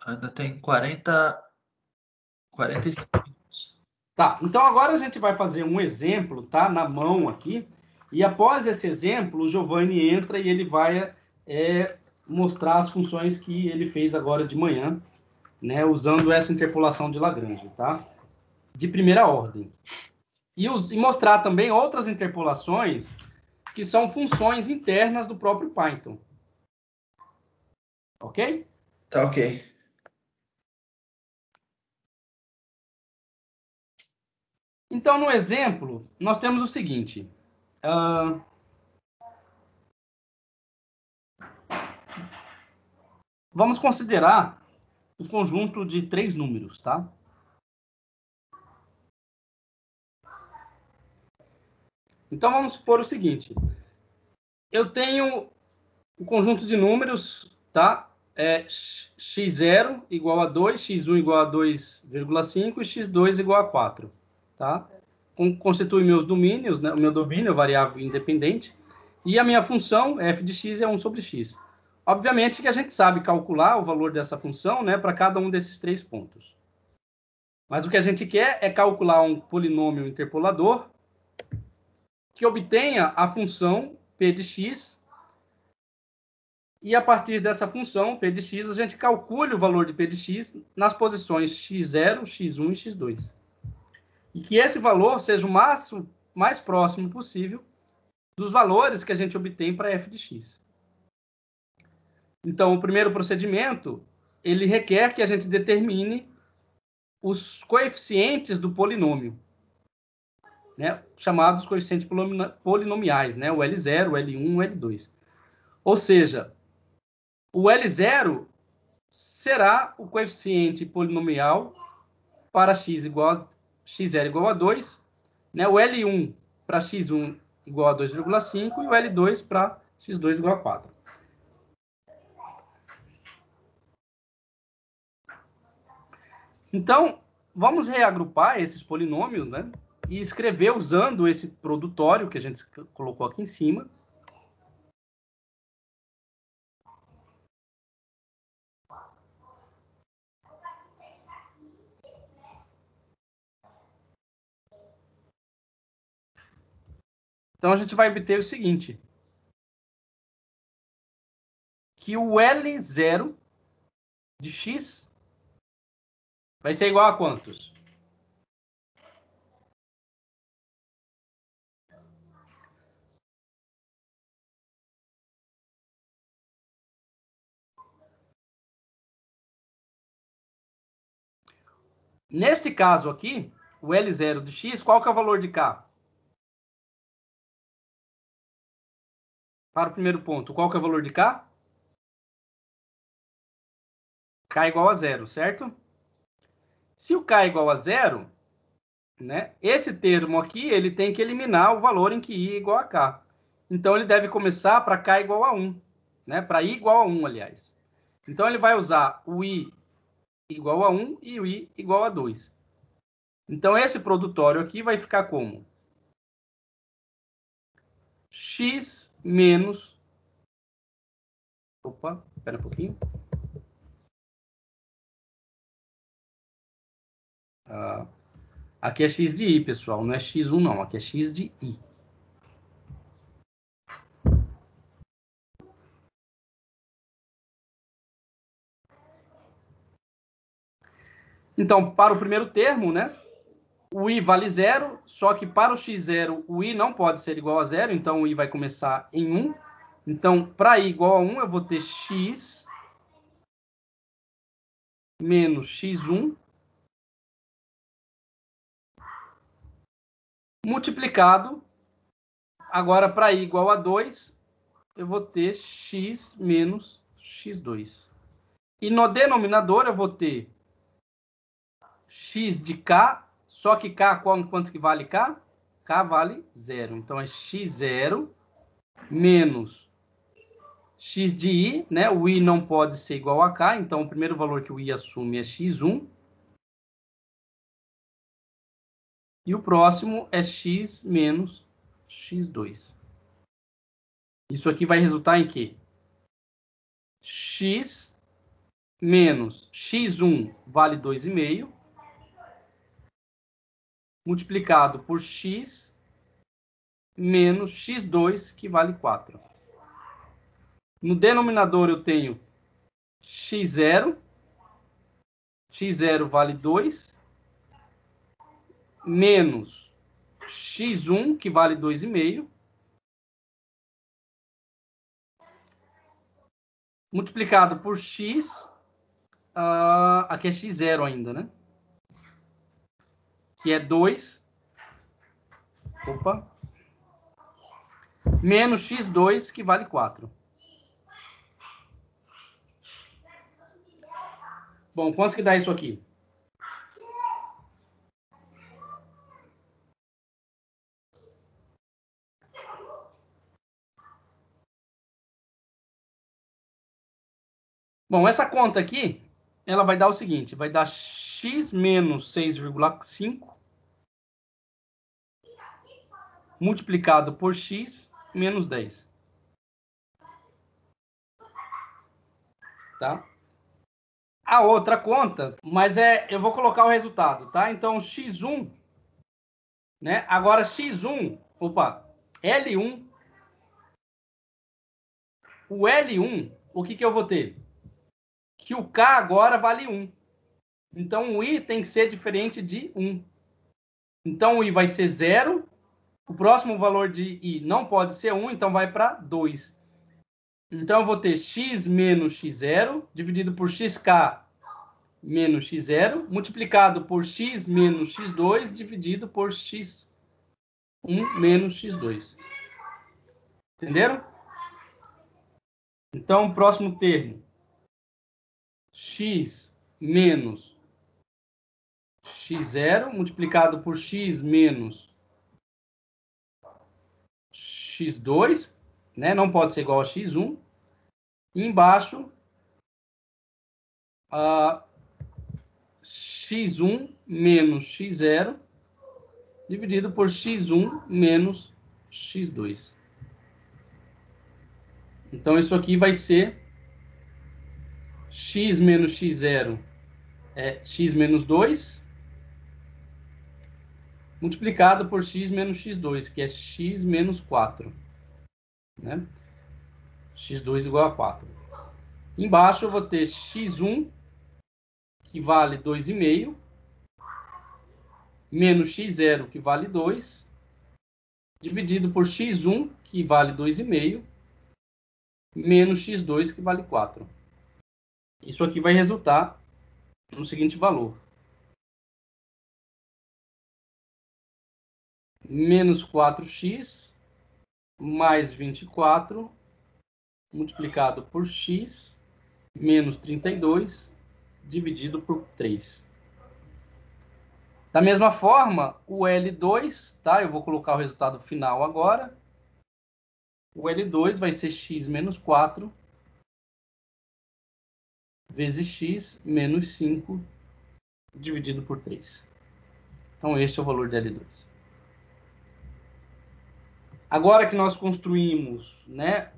C: Ainda tem 45 minutos.
A: Tá, então agora a gente vai fazer um exemplo, tá? Na mão aqui. E após esse exemplo, o Giovanni entra e ele vai mostrar as funções que ele fez agora de manhã, né? Usando essa interpolação de Lagrange, tá? De primeira ordem. E mostrar também outras interpolações que são funções internas do próprio Python. Ok?
C: Tá ok.
A: Então, no exemplo, nós temos o seguinte. Vamos considerar um conjunto de 3 números, tá? Então, vamos supor o seguinte. Eu tenho um conjunto de números, tá? x0 igual a 2, x1 igual a 2,5 e x2 igual a 4, tá? Constitui meus domínios, né? O meu domínio é variável independente, e a minha função, f de x, é 1 sobre x. Obviamente que a gente sabe calcular o valor dessa função, né, para cada um desses 3 pontos. Mas o que a gente quer é calcular um polinômio interpolador que obtenha a função p de x, e a partir dessa função p de x, a gente calcule o valor de p de x nas posições x0, x1 e x2. E que esse valor seja o mais próximo possível dos valores que a gente obtém para f de x. Então, o primeiro procedimento, ele requer que a gente determine os coeficientes do polinômio, né, chamados coeficientes polinomiais, né, o L0, o L1, o L2. Ou seja, o L0 será o coeficiente polinomial para x0 igual a 2, né, o L1 para x1 igual a 2,5 e o L2 para x2 igual a 4. Então, vamos reagrupar esses polinômios, né, e escrever usando esse produtório que a gente colocou aqui em cima. Então, a gente vai obter o seguinte. Que o L0 de x vai ser igual a quantos? Neste caso aqui, o L0 de x, qual que é o valor de k? Para o primeiro ponto, qual que é o valor de k? K igual a 0, certo? Se o k é igual a 0, né, esse termo aqui, ele tem que eliminar o valor em que i é igual a k. Então, ele deve começar para k igual a 1, né, para i igual a 1, aliás. Então, ele vai usar o i igual a 1 e o i igual a 2. Então, esse produtório aqui vai ficar como? X menos... Opa, espera um pouquinho. Aqui é x de i, pessoal. Não é x1, não. Aqui é x de i. Então, para o primeiro termo, né? O i vale 0, só que para o x0, o i não pode ser igual a 0, então o i vai começar em 1. Então, para i igual a 1, eu vou ter x menos x1 multiplicado. Agora, para i igual a 2, eu vou ter x menos x2. E no denominador, eu vou ter x de k, só que k, quanto que vale k? K vale 0. Então, é x0 menos x de i, né? O i não pode ser igual a k, então o primeiro valor que o i assume é x1. E o próximo é x menos x2. Isso aqui vai resultar em quê? X menos x1 vale 2,5, multiplicado por x menos x2, que vale 4. No denominador eu tenho x0, x0 vale 2, menos x1, que vale 2,5, multiplicado por x, aqui é x0 ainda, né? Que é 2, menos x2, que vale 4. Bom, quantos que dá isso aqui? Bom, essa conta aqui, ela vai dar o seguinte, vai dar x menos 6,5 multiplicado por x menos 10. Tá? A outra conta, mas eu vou colocar o resultado, tá? Então, x1, né? Agora, x1, L1. O L1, o que eu vou ter? Que o K agora vale 1. Então, o I tem que ser diferente de 1. Então, o I vai ser 0. O próximo valor de I não pode ser 1, então vai para 2. Então, eu vou ter x menos x0 dividido por xk menos x0, multiplicado por x menos x2 dividido por x1 menos x2. Entenderam? Então, o próximo termo, x menos x0 multiplicado por x menos x2, né? Não pode ser igual a x1. E embaixo, x1 menos x0 dividido por x1 menos x2. Então, isso aqui vai ser x menos x0 é x menos 2, multiplicado por x menos x2, que é x menos 4. Né? x2 igual a 4. Embaixo eu vou ter x1, que vale 2,5, menos x0, que vale 2, dividido por x1, que vale 2,5, menos x2, que vale 4. Isso aqui vai resultar no seguinte valor. Menos 4x mais 24 multiplicado por x menos 32 dividido por 3. Da mesma forma, o L2, tá? Eu vou colocar o resultado final agora. O L2 vai ser x menos 4 vezes x menos 5 dividido por 3. Então, este é o valor de L2. Agora que nós construímos, né,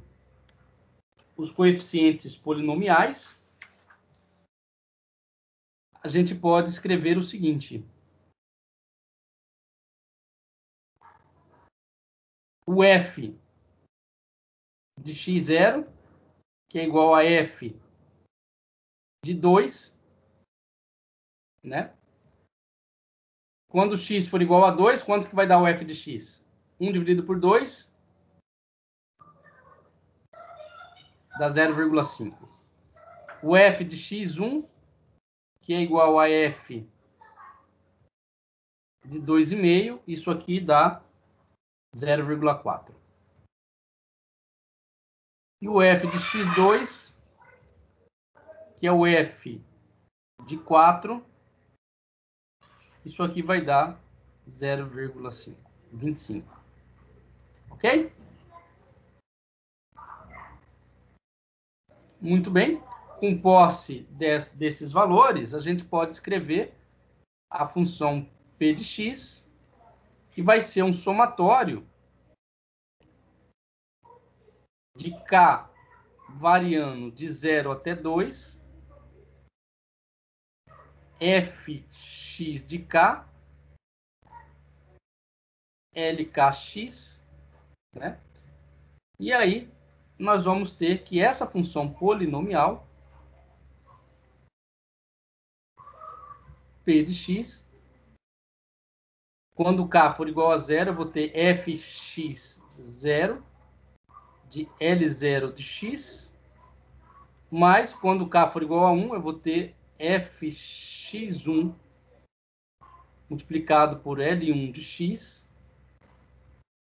A: os coeficientes polinomiais, a gente pode escrever o seguinte. O f de x0, que é igual a f de 2, né? Quando x for igual a 2, quanto que vai dar o f de x? 1 dividido por 2 dá 0,5. O f de x1, que é igual a f de 2,5, isso aqui dá 0,4. E o f de x2, que é o f de 4, isso aqui vai dar 0,25. Ok? Muito bem. Com posse desses valores, a gente pode escrever a função p de x, que vai ser um somatório de k variando de 0 até 2, fx de k, lkx, né? E aí, nós vamos ter que essa função polinomial, p de x, quando k for igual a 0, eu vou ter fx0 de L0 de x, mais quando k for igual a 1, eu vou ter fx1 multiplicado por L1 de x,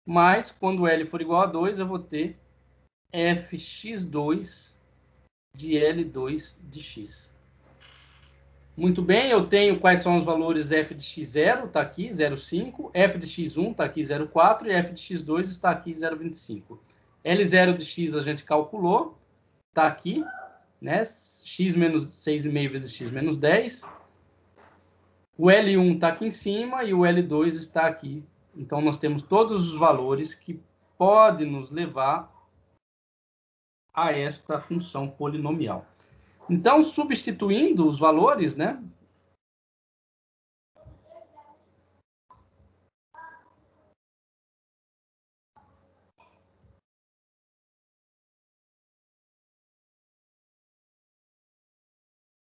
A: mais quando L for igual a 2, eu vou ter fx2 de L2 de x. Muito bem, eu tenho quais são os valores f de x0, está aqui, 0,5, f de x1 está aqui, 0,4, e f de x2 está aqui, 0,25. L0 de x a gente calculou, está aqui, né? X menos 6,5 vezes x menos 10. O L1 está aqui em cima e o L2 está aqui. Então, nós temos todos os valores que podem nos levar a esta função polinomial. Então, substituindo os valores, né?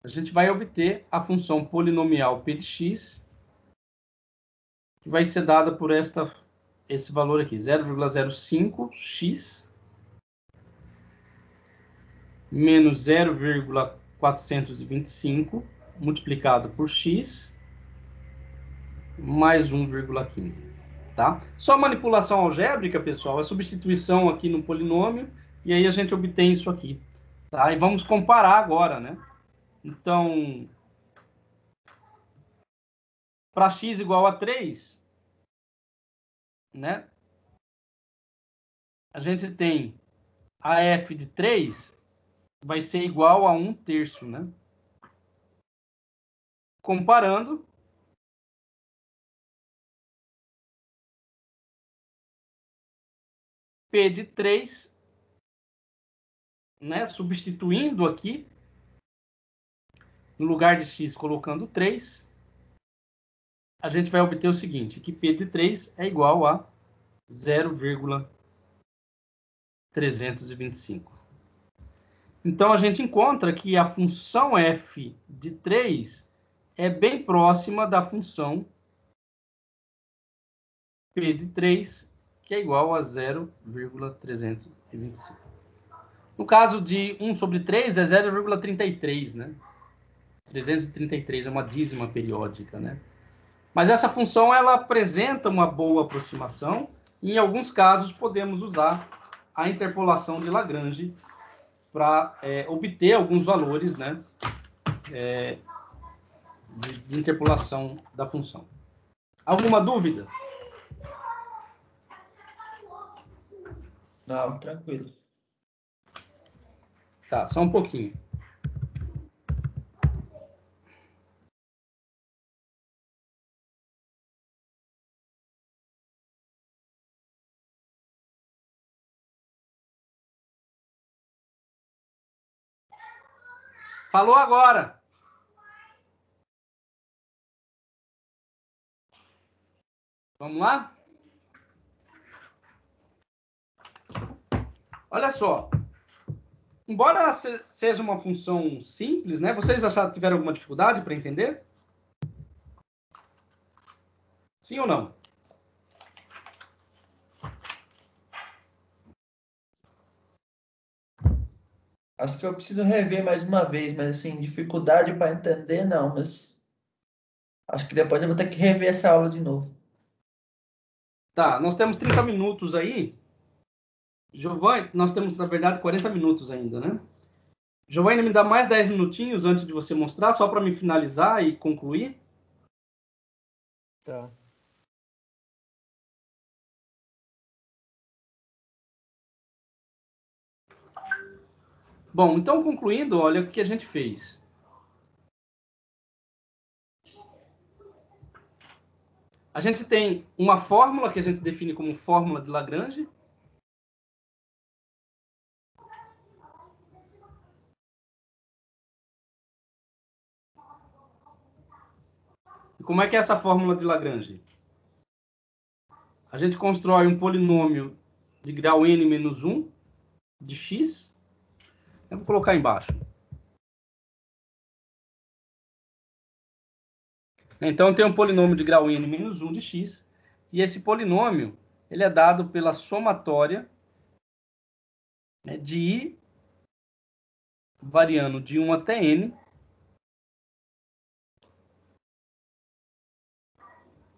A: A gente vai obter a função polinomial p de x, que vai ser dada por esse valor aqui, 0,05x menos 0,425 multiplicado por x mais 1,15. Tá? Só manipulação algébrica, pessoal, é substituição aqui no polinômio, e aí a gente obtém isso aqui. Tá? E vamos comparar agora, né? Então, para x igual a 3, né? A gente tem a f de 3 vai ser igual a 1/3, né? Comparando, p de 3, né? Substituindo aqui, no lugar de x, colocando 3, a gente vai obter o seguinte, que P de 3 é igual a 0,325. Então, a gente encontra que a função f de 3 é bem próxima da função P de 3, que é igual a 0,325. No caso de 1 sobre 3, é 0,33, né? 333 é uma dízima periódica, né? Mas essa função, ela apresenta uma boa aproximação, e em alguns casos podemos usar a interpolação de Lagrange para obter alguns valores, né, de interpolação da função. Alguma dúvida?
C: Não, tranquilo.
A: Tá, só um pouquinho. Falou agora. Vamos lá? Olha só. Embora ela seja uma função simples, né? Vocês tiveram alguma dificuldade para entender? Sim ou não?
C: Acho que eu preciso rever mais uma vez, mas assim, dificuldade para entender, não, mas acho que depois eu vou ter que rever essa aula de novo.
A: Tá, nós temos 30 minutos aí. Giovanni, nós temos, na verdade, 40 minutos ainda, né? Giovanni, me dá mais 10 minutinhos antes de você mostrar, só para me finalizar e concluir.
B: Tá.
A: Bom, então, concluindo, olha o que a gente fez. A gente tem uma fórmula que a gente define como fórmula de Lagrange. E como é que é essa fórmula de Lagrange? A gente constrói um polinômio de grau n menos 1 de x. Eu vou colocar embaixo. Então, tem um polinômio de grau n menos 1 de x. E esse polinômio, ele é dado pela somatória, né, de i variando de 1 até n,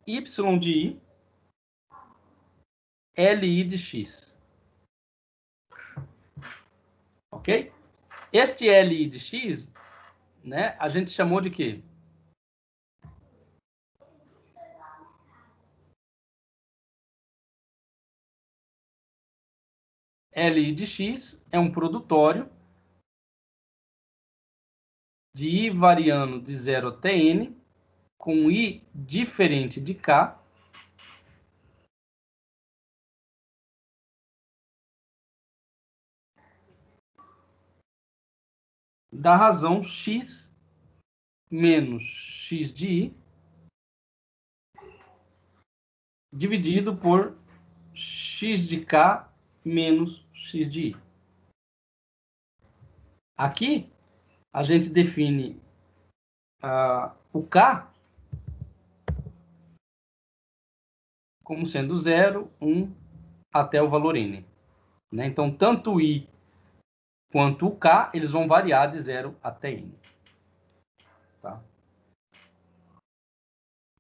A: y de i, li de x. Ok? Este li de x, né, a gente chamou de quê? Li de x é um produtório de i variando de 0 até n, com i diferente de k, da razão x menos x de i, dividido por x de k menos x de i. Aqui, a gente define o k como sendo 0, 1, até o valor n. Né? Então, tanto o i quanto o k, eles vão variar de 0 até n. Tá?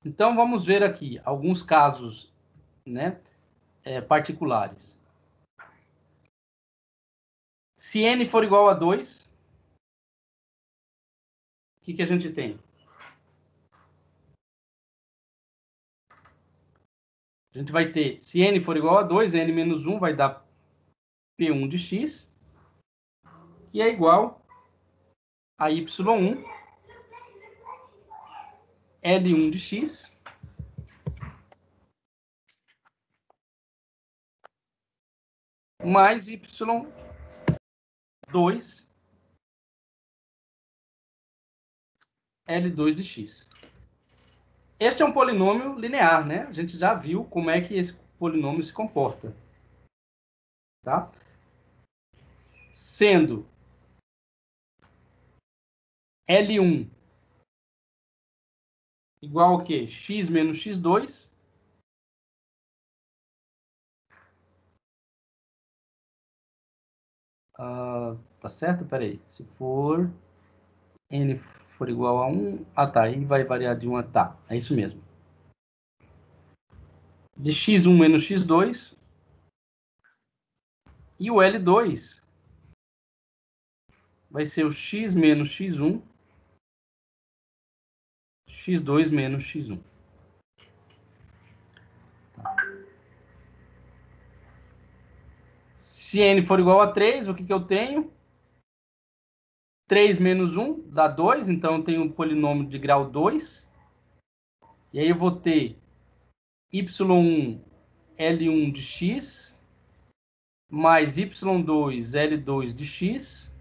A: Então, vamos ver aqui alguns casos, né, particulares. Se n for igual a 2, o que a gente tem? A gente vai ter, se n for igual a 2, n menos 1 vai dar P1 de x, que é igual a y1, L1 de x, mais y2, L2 de x. este é um polinômio linear, né? A gente já viu como é que esse polinômio se comporta. Tá? Sendo L1 igual ao quê? X menos x2. Tá certo? Peraí. Se for n for igual a 1... Ah, tá. Aí vai variar de 1 a... Tá, é isso mesmo. De x1 menos x2. E o L2 vai ser o x menos x1, x2 menos x1. Se n for igual a 3, o que eu tenho? 3 menos 1 dá 2, então eu tenho um polinômio de grau 2. E aí eu vou ter y1, L1 de x, mais y2, L2 de x,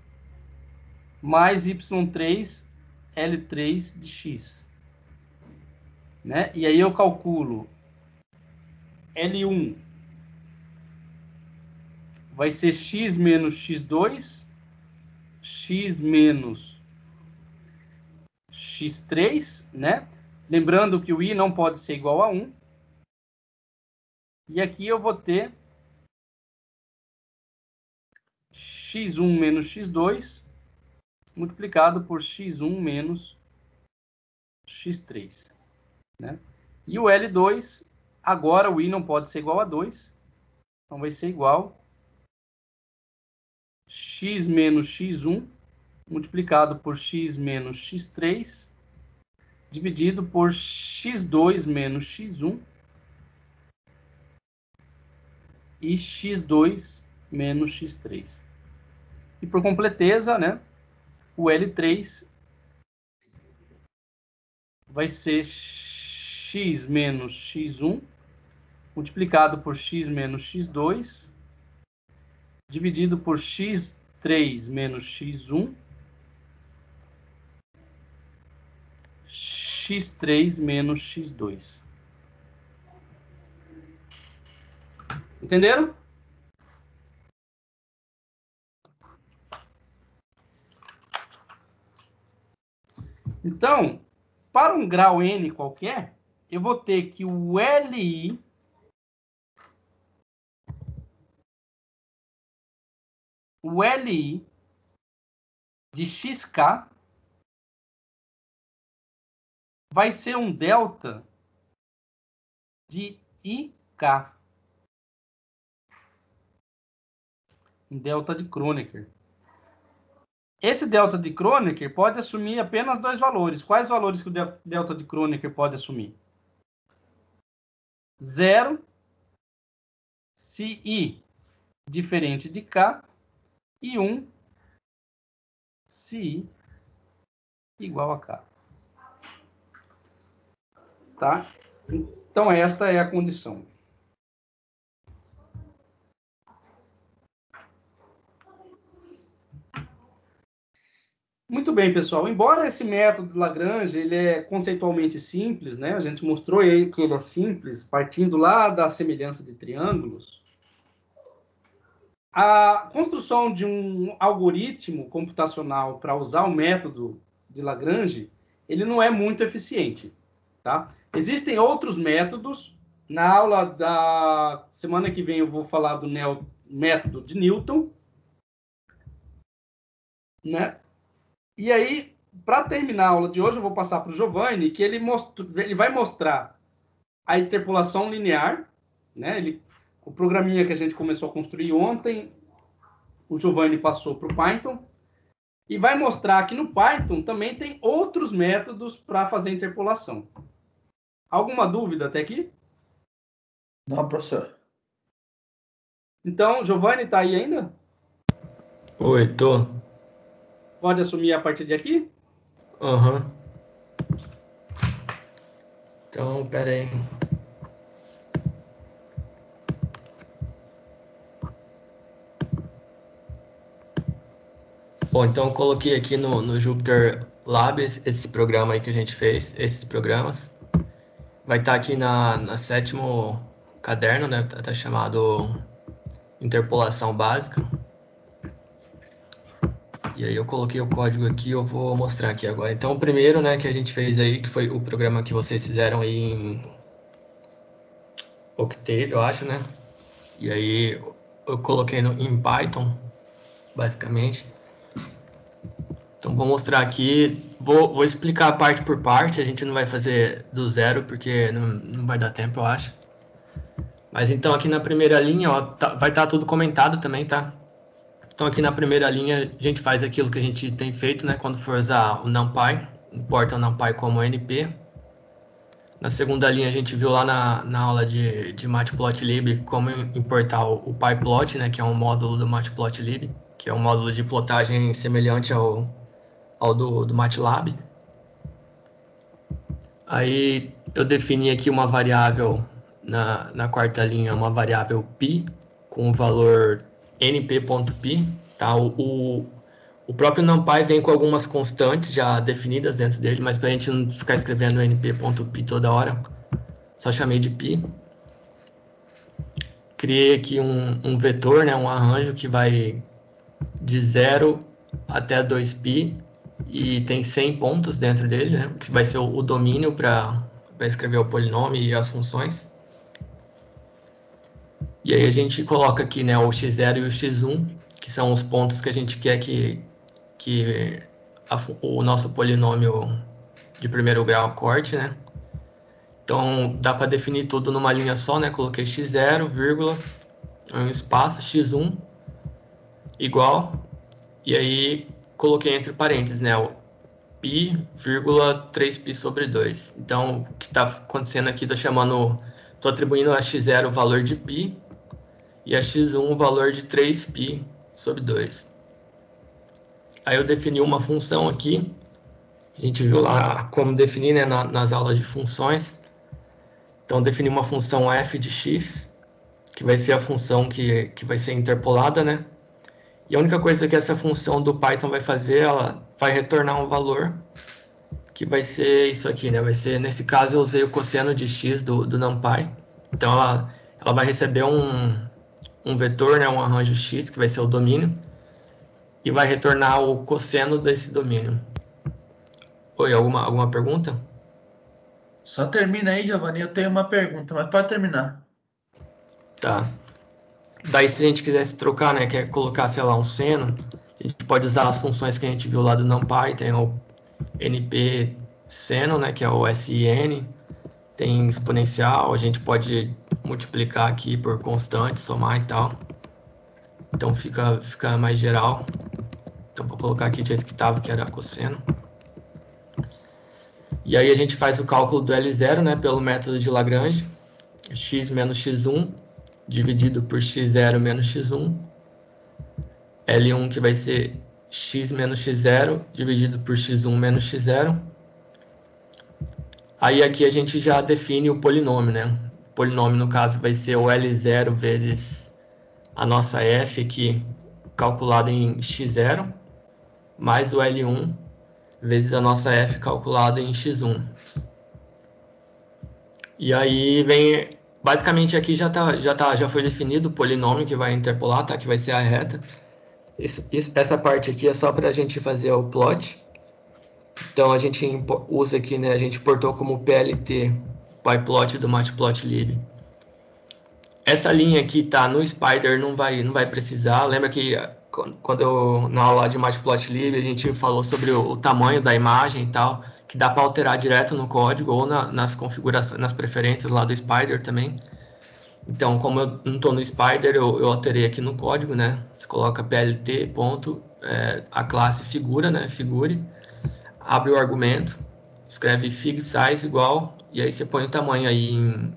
A: mais y3, L3 de x. Né? E aí eu calculo L1 vai ser x menos x2, x menos x3, né? Lembrando que o i não pode ser igual a 1. E aqui eu vou ter x1 menos x2 multiplicado por x1 menos x3. Né? E o L2, agora o i não pode ser igual a 2. Então vai ser igual x menos x1 multiplicado por x menos x3 dividido por x2 menos x1 e x2 menos x3. E por completeza, né, o L3 vai ser x menos x1 multiplicado por x menos x2 dividido por x3 menos x1 x3 menos x2. Entenderam? Então, para um grau n qualquer, eu vou ter que o Li de xk vai ser um delta de ik, um delta de Kronecker. Esse delta de Kronecker pode assumir apenas dois valores. Quais valores que o delta de Kronecker pode assumir? 0, se i diferente de k, e 1, se i igual a k. Tá? Então, esta é a condição. Muito bem, pessoal. Embora esse método de Lagrange ele é conceitualmente simples, né? A gente mostrou aí que ele é simples, partindo lá da semelhança de triângulos. A construção de um algoritmo computacional para usar o método de Lagrange, ele não é muito eficiente, tá? Existem outros métodos. Na aula da semana que vem eu vou falar do método de Newton, né? E aí, para terminar a aula de hoje, eu vou passar para o Giovanni, que ele vai mostrar a interpolação linear, né? O programinha que a gente começou a construir ontem, o Giovanni passou para o Python, e vai mostrar que no Python também tem outros métodos para fazer interpolação. Alguma dúvida até aqui?
C: Não, professor.
A: Então, Giovanni, está aí ainda?
B: Oi, tô.
A: Pode assumir a partir de aqui?
B: Aham. Então, pera aí. Bom, então eu coloquei aqui no Jupyter Labs esse programa aí que a gente fez, esses programas. vai estar aqui na sétimo caderno, né? Tá chamado interpolação básica. E aí eu coloquei o código aqui, eu vou mostrar aqui agora. Então, o primeiro, né, que a gente fez aí, que foi o programa que vocês fizeram aí em Octave, eu acho, né? E aí eu coloquei em Python, basicamente. Então, vou mostrar aqui, vou explicar parte por parte, a gente não vai fazer do zero, porque não vai dar tempo, eu acho. Mas então, aqui na primeira linha, ó, vai estar tudo comentado também, tá? Então, aqui na primeira linha, a gente faz aquilo que a gente tem feito, né? Quando for usar o NumPy, importa o NumPy como NP. Na segunda linha, a gente viu lá na aula de Matplotlib como importar o PyPlot, né? Que é um módulo do Matplotlib, que é um módulo de plotagem semelhante ao do MATLAB. Aí, eu defini aqui uma variável na quarta linha, uma variável π, com o valor np.p, tá? O próprio NumPy vem com algumas constantes já definidas dentro dele, mas para a gente não ficar escrevendo np.p toda hora, só chamei de π. Criei aqui um vetor, né, um arranjo que vai de 0 até 2π e tem 100 pontos dentro dele, né, que vai ser o domínio para escrever o polinômio e as funções. E aí a gente coloca aqui, né, o x0 e o x1, que são os pontos que a gente quer que o nosso polinômio de primeiro grau corte, né? Então, dá para definir tudo numa linha só, né? Coloquei x0, vírgula, um espaço, x1, igual, e aí coloquei entre parênteses, né? O π, vírgula, 3π sobre 2. Então, o que está acontecendo aqui, estou atribuindo a x0 o valor de π, e a x1 o valor de 3π sobre 2. Aí eu defini uma função aqui, a gente viu lá como definir, né, nas aulas de funções. Então, defini uma função f de x, que vai ser a função que vai ser interpolada, né? E a única coisa que essa função do Python vai fazer, ela vai retornar um valor, que vai ser isso aqui, né? Vai ser, nesse caso, eu usei o cosseno de x do NumPy. Então, ela vai receber um vetor, né, um arranjo x, que vai ser o domínio, e vai retornar o cosseno desse domínio. Oi, alguma pergunta?
C: Só termina aí, Giovanni. Eu tenho uma pergunta, mas pode terminar.
B: Tá. Daí, se a gente quisesse trocar, né, quer colocar, sei lá, um seno, a gente pode usar as funções que a gente viu lá do NumPy, tem o np seno, né, que é o sin, tem exponencial, a gente pode multiplicar aqui por constante, somar e tal. Então, fica mais geral. Então, vou colocar aqui do jeito que estava, que era cosseno. E aí, a gente faz o cálculo do L0, né, pelo método de Lagrange, x menos x1, dividido por x0 menos x1, L1 que vai ser x menos x0, dividido por x1 menos x0. Aí aqui a gente já define o polinômio, né? O polinômio, no caso, vai ser o L0 vezes a nossa f aqui, calculada em x0, mais o L1 vezes a nossa f calculada em x1. E aí vem... Basicamente aqui já foi definido o polinômio que vai interpolar, tá? Que vai ser a reta. Essa parte aqui é só para a gente fazer o plot. Então a gente usa aqui, né? A gente importou como PLT PyPlot do Matplotlib. Essa linha aqui tá no Spider, não vai precisar. Lembra que quando na aula de Matplotlib a gente falou sobre o tamanho da imagem e tal, que dá para alterar direto no código ou nas configurações, nas preferências lá do Spider também. Então, como eu não estou no Spider, eu alterei aqui no código, né? Você coloca plt, ponto, a classe figura, né? Figure, abre o argumento, escreve fig size igual, e aí você põe o tamanho aí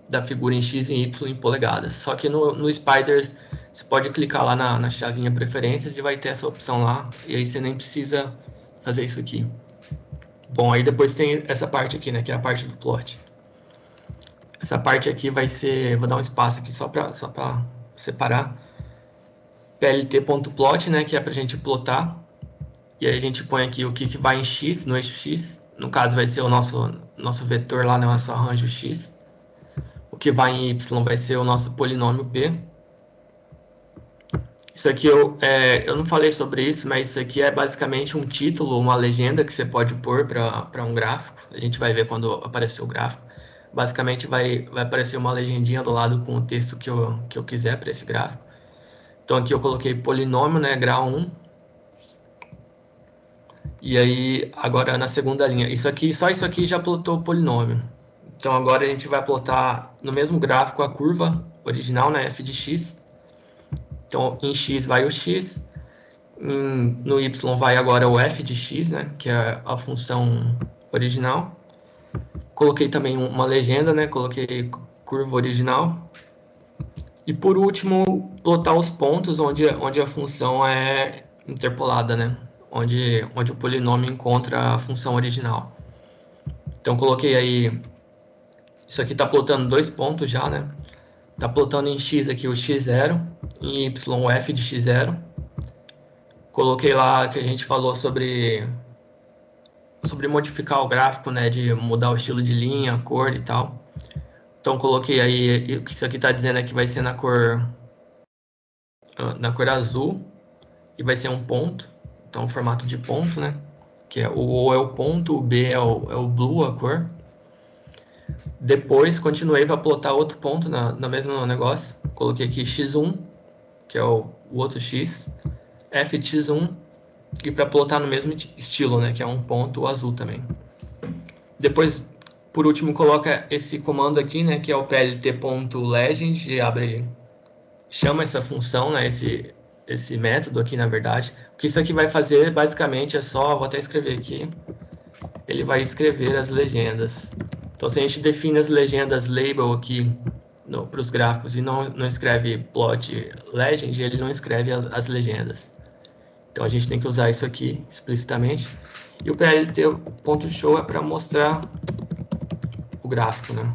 B: da figura em x e y em polegadas. Só que no Spider, você pode clicar lá na chavinha preferências e vai ter essa opção lá, e aí você nem precisa fazer isso aqui. Bom, aí depois tem essa parte aqui, né? Que é a parte do plot. Essa parte aqui vai ser... Vou dar um espaço aqui só para separar. plt.plot, né? Que é para a gente plotar. E aí a gente põe aqui o que vai em x, no eixo x, no caso vai ser o nosso vetor lá, nosso arranjo x. O que vai em y vai ser o nosso polinômio p. Isso aqui eu não falei sobre isso, mas isso aqui é basicamente um título, uma legenda que você pode pôr para um gráfico. A gente vai ver quando aparecer o gráfico. Basicamente vai aparecer uma legendinha do lado com o texto que eu quiser para esse gráfico. Então aqui eu coloquei polinômio, né, grau 1. E aí, agora na segunda linha, só isso aqui já plotou o polinômio. Então agora a gente vai plotar no mesmo gráfico a curva original, né, f de x. Então em x vai o x, no y vai agora o f de x, né, que é a função original. Coloquei também uma legenda, né, coloquei curva original. E por último, plotar os pontos onde a função é interpolada, né, onde o polinômio encontra a função original. Então coloquei aí, isso aqui está plotando 2 pontos já, né? Está plotando em x aqui o x0, em y o f de x0. Coloquei lá que a gente falou sobre modificar o gráfico, né? De mudar o estilo de linha, cor e tal. Então coloquei aí, o que isso aqui está dizendo é que vai ser na cor azul e vai ser um ponto. Então formato de ponto, né? Que o O é o ponto, o B é o blue, a cor. Depois continuei para plotar outro ponto no mesmo negócio. Coloquei aqui x1, que é o outro x, f de x1, e para plotar no mesmo estilo, né, que é um ponto azul também. Depois, por último, coloca esse comando aqui, né, que é o plt.legend, e chama essa função, né, esse método aqui, na verdade. O que isso aqui vai fazer, basicamente, é só, vou até escrever aqui, ele vai escrever as legendas. Então, se a gente define as legendas label aqui para os gráficos e não escreve plot legend, ele não escreve as legendas. Então, a gente tem que usar isso aqui explicitamente. E o plt.show é para mostrar o gráfico, né?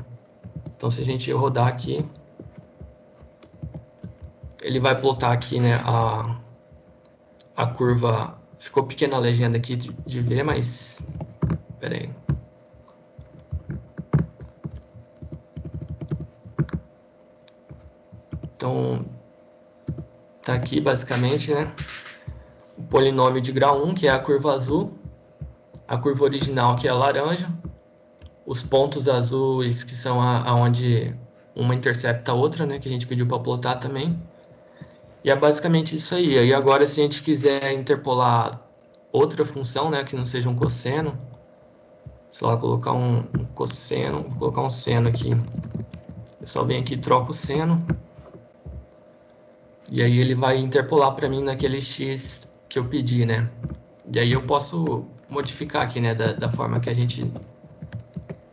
B: Então, se a gente rodar aqui, ele vai plotar aqui, né, a curva. Ficou pequena a legenda aqui de ver, mas... Espera aí. Então, tá aqui basicamente, né? O polinômio de grau 1, que é a curva azul, a curva original, que é a laranja, os pontos azuis, que são aonde uma intercepta a outra, né? Que a gente pediu para plotar também. E é basicamente isso aí. E agora, se a gente quiser interpolar outra função, né? Que não seja um cosseno, sei lá, colocar um cosseno, vou colocar um seno aqui. Eu só venho aqui e troco o seno. E aí ele vai interpolar para mim naquele x que eu pedi, né? E aí eu posso modificar aqui, né? Da forma que a gente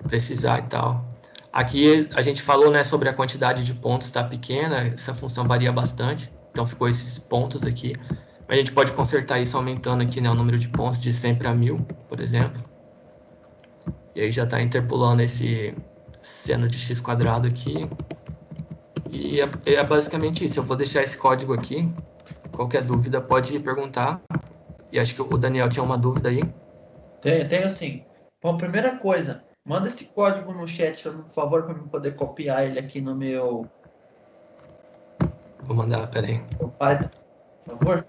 B: precisar e tal. Aqui a gente falou, né, sobre a quantidade de pontos tá pequena, essa função varia bastante. Então ficou esses pontos aqui. A gente pode consertar isso aumentando aqui, né, o número de pontos de 100 para 1000, por exemplo. E aí já está interpolando esse seno de x quadrado aqui. E é basicamente isso. Eu vou deixar esse código aqui. Qualquer dúvida pode perguntar. E acho que o Daniel tinha uma dúvida aí.
C: Tenho sim. Bom, primeira coisa, manda esse código no chat, por favor, para eu poder copiar ele aqui no meu
B: Vou mandar, peraí.
C: Python, por favor.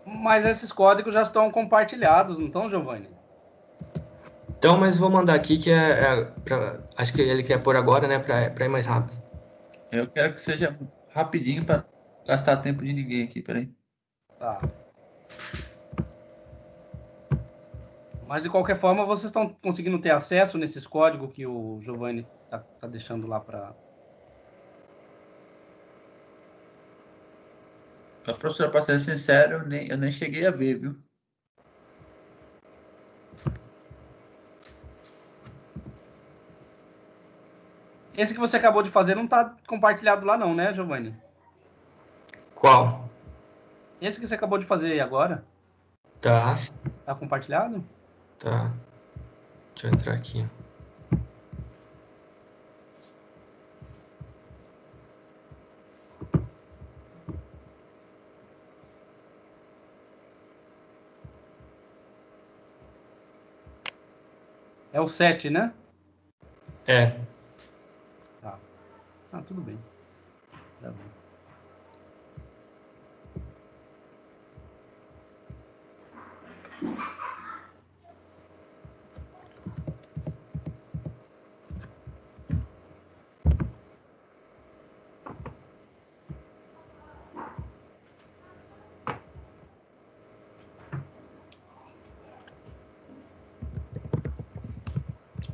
A: Mas esses códigos já estão compartilhados, não estão, Giovanni?
B: Então, mas vou mandar aqui que acho que ele quer pôr agora, né, para ir mais rápido.
C: Eu quero que seja rapidinho para gastar tempo de ninguém aqui, peraí.
A: Tá. Mas de qualquer forma, vocês estão conseguindo ter acesso nesses códigos que o Giovanni tá deixando lá para.
C: Professor, para ser sincero, eu nem cheguei a ver, viu?
A: Esse que você acabou de fazer não está compartilhado lá, não, né, Giovanni?
B: Qual?
A: Esse que você acabou de fazer agora,
B: Tá,
A: está compartilhado?
B: tá. Deixa eu entrar aqui.
A: É o 7, né?
B: É.
A: Tá. Ah, tudo bem. Tá bom.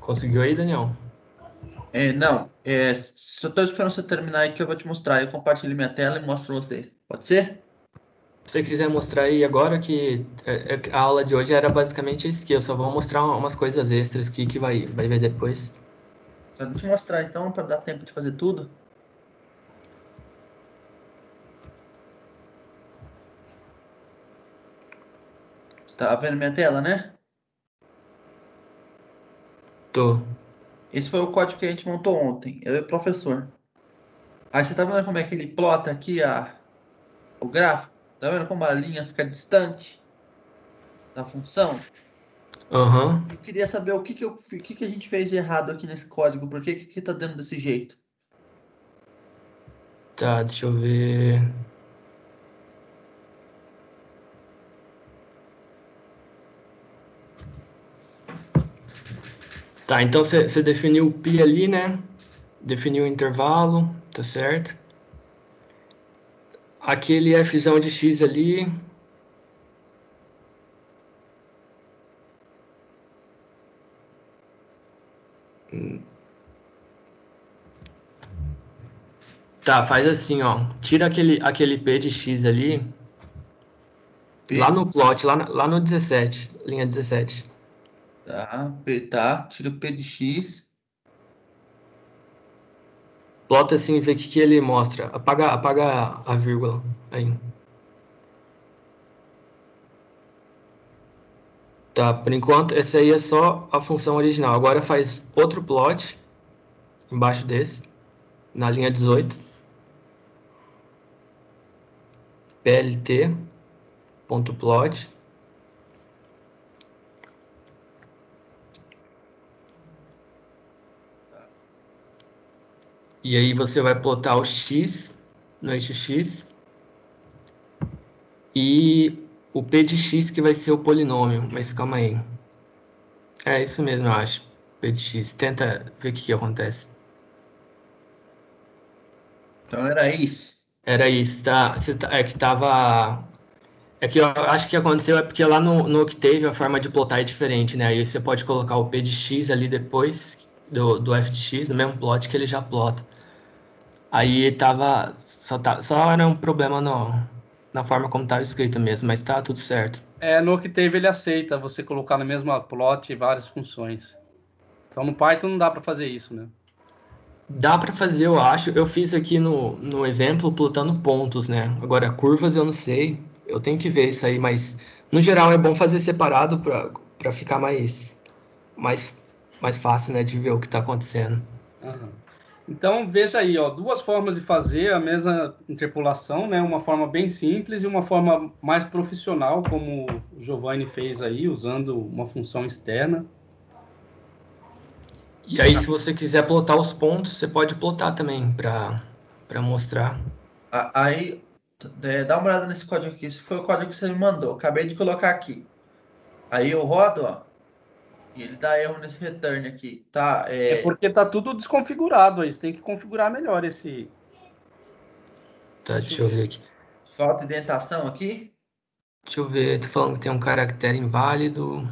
B: Conseguiu aí, Daniel?
C: Não, só estou esperando você terminar aí que eu vou te mostrar. Eu compartilho minha tela e mostro pra você. Pode ser?
B: Se você quiser mostrar aí agora que a aula de hoje era basicamente isso aqui, eu só vou mostrar umas coisas extras aqui que vai ver depois.
C: Então, deixa eu mostrar então, para dar tempo de fazer tudo. Tá vendo minha tela, né?
B: Tô.
C: Esse foi o código que a gente montou ontem, eu e o professor. Aí você tá vendo como é que ele plota aqui o gráfico? Tá vendo como a linha fica distante da função?
B: Aham.
C: Eu queria saber o que que a gente fez de errado aqui nesse código, por que tá dando desse jeito?
B: Tá, deixa eu ver. Tá, então você definiu o pi ali, né? Definiu o intervalo, tá certo? Aquele fzão de x ali. Tá, faz assim, ó. Tira aquele p de x ali, lá
C: P,
B: no plot, lá no 17, linha 17.
C: tá, P, tá, tira o P de X.
B: Plota assim e vê o que ele mostra. Apaga a vírgula aí. Tá, por enquanto, esse aí é só a função original. Agora faz outro plot embaixo desse, na linha 18. plt.plot. E aí você vai plotar o x no eixo x e o p de x que vai ser o polinômio. Mas calma aí. É isso mesmo, eu acho. P de x. Tenta ver o que acontece.
C: Então era isso.
B: Era isso, tá? É que tava. É que eu acho que aconteceu é porque lá no Octave a forma de plotar é diferente, né? Aí você pode colocar o P de x ali depois do f de x, no mesmo plot que ele já plota. Aí tava. Só era um problema na forma como estava escrito mesmo, mas tá tudo certo.
A: No Octave ele aceita você colocar na mesma plot várias funções. Então no Python não dá para fazer isso, né?
B: Dá para fazer, eu acho. Eu fiz aqui no exemplo plotando pontos, né? Agora, curvas eu não sei. Eu tenho que ver isso aí, mas no geral é bom fazer separado para ficar mais, mais fácil, né, de ver o que está acontecendo.
A: Aham. Então veja aí, ó, duas formas de fazer a mesma interpolação, né? Uma forma bem simples e uma forma mais profissional, como o Giovanni fez aí, usando uma função externa.
B: E aí, se você quiser plotar os pontos, você pode plotar também para mostrar.
C: Aí, dá uma olhada nesse código aqui. Esse foi o código que você me mandou. Acabei de colocar aqui. Aí eu rodo, ó, e ele dá erro nesse return aqui. Tá,
A: É porque tá tudo desconfigurado aí, você tem que configurar melhor esse.
B: Tá, deixa eu ver aqui.
C: falta indentação aqui.
B: Deixa eu ver, tô falando que tem um caractere inválido.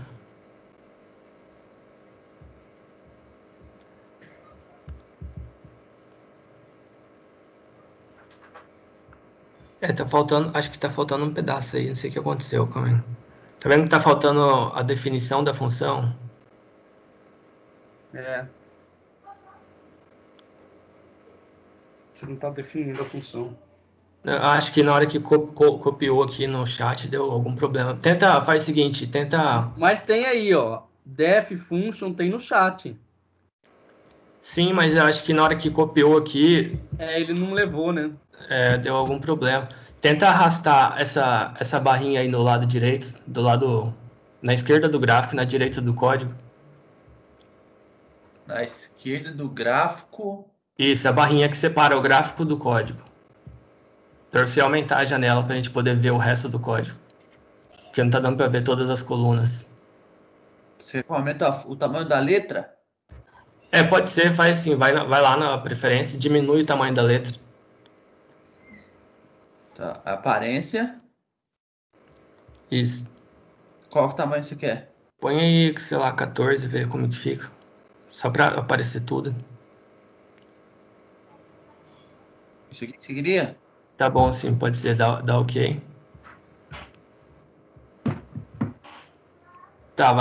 B: Tá faltando, acho que tá faltando um pedaço aí, não sei o que aconteceu, calma aí. Tá vendo que tá faltando a definição da função?
A: É. Você não tá definindo a função.
B: Eu acho que na hora que copiou aqui no chat deu algum problema. Faz o seguinte, tenta...
A: Mas tem aí, ó, def function tem no chat.
B: Sim, mas eu acho que na hora que copiou aqui,
A: Ele não levou, né?
B: deu algum problema. Tenta arrastar essa barrinha aí no lado direito, na esquerda do gráfico, na direita do código.
C: Na esquerda do gráfico.
B: Isso, a barrinha que separa o gráfico do código. Para você aumentar a janela para a gente poder ver o resto do código. Porque não tá dando para ver todas as colunas.
C: Você aumenta o tamanho da letra?
B: Pode ser, faz assim, vai lá na preferência e diminui o tamanho da letra.
C: Tá. Aparência.
B: Isso.
C: Qual que tamanho você quer?
B: Põe aí, sei lá, 14, ver como que fica. Só para aparecer tudo.
C: Isso aqui que você queria?
B: Tá bom, sim, pode ser, dá ok. Tá,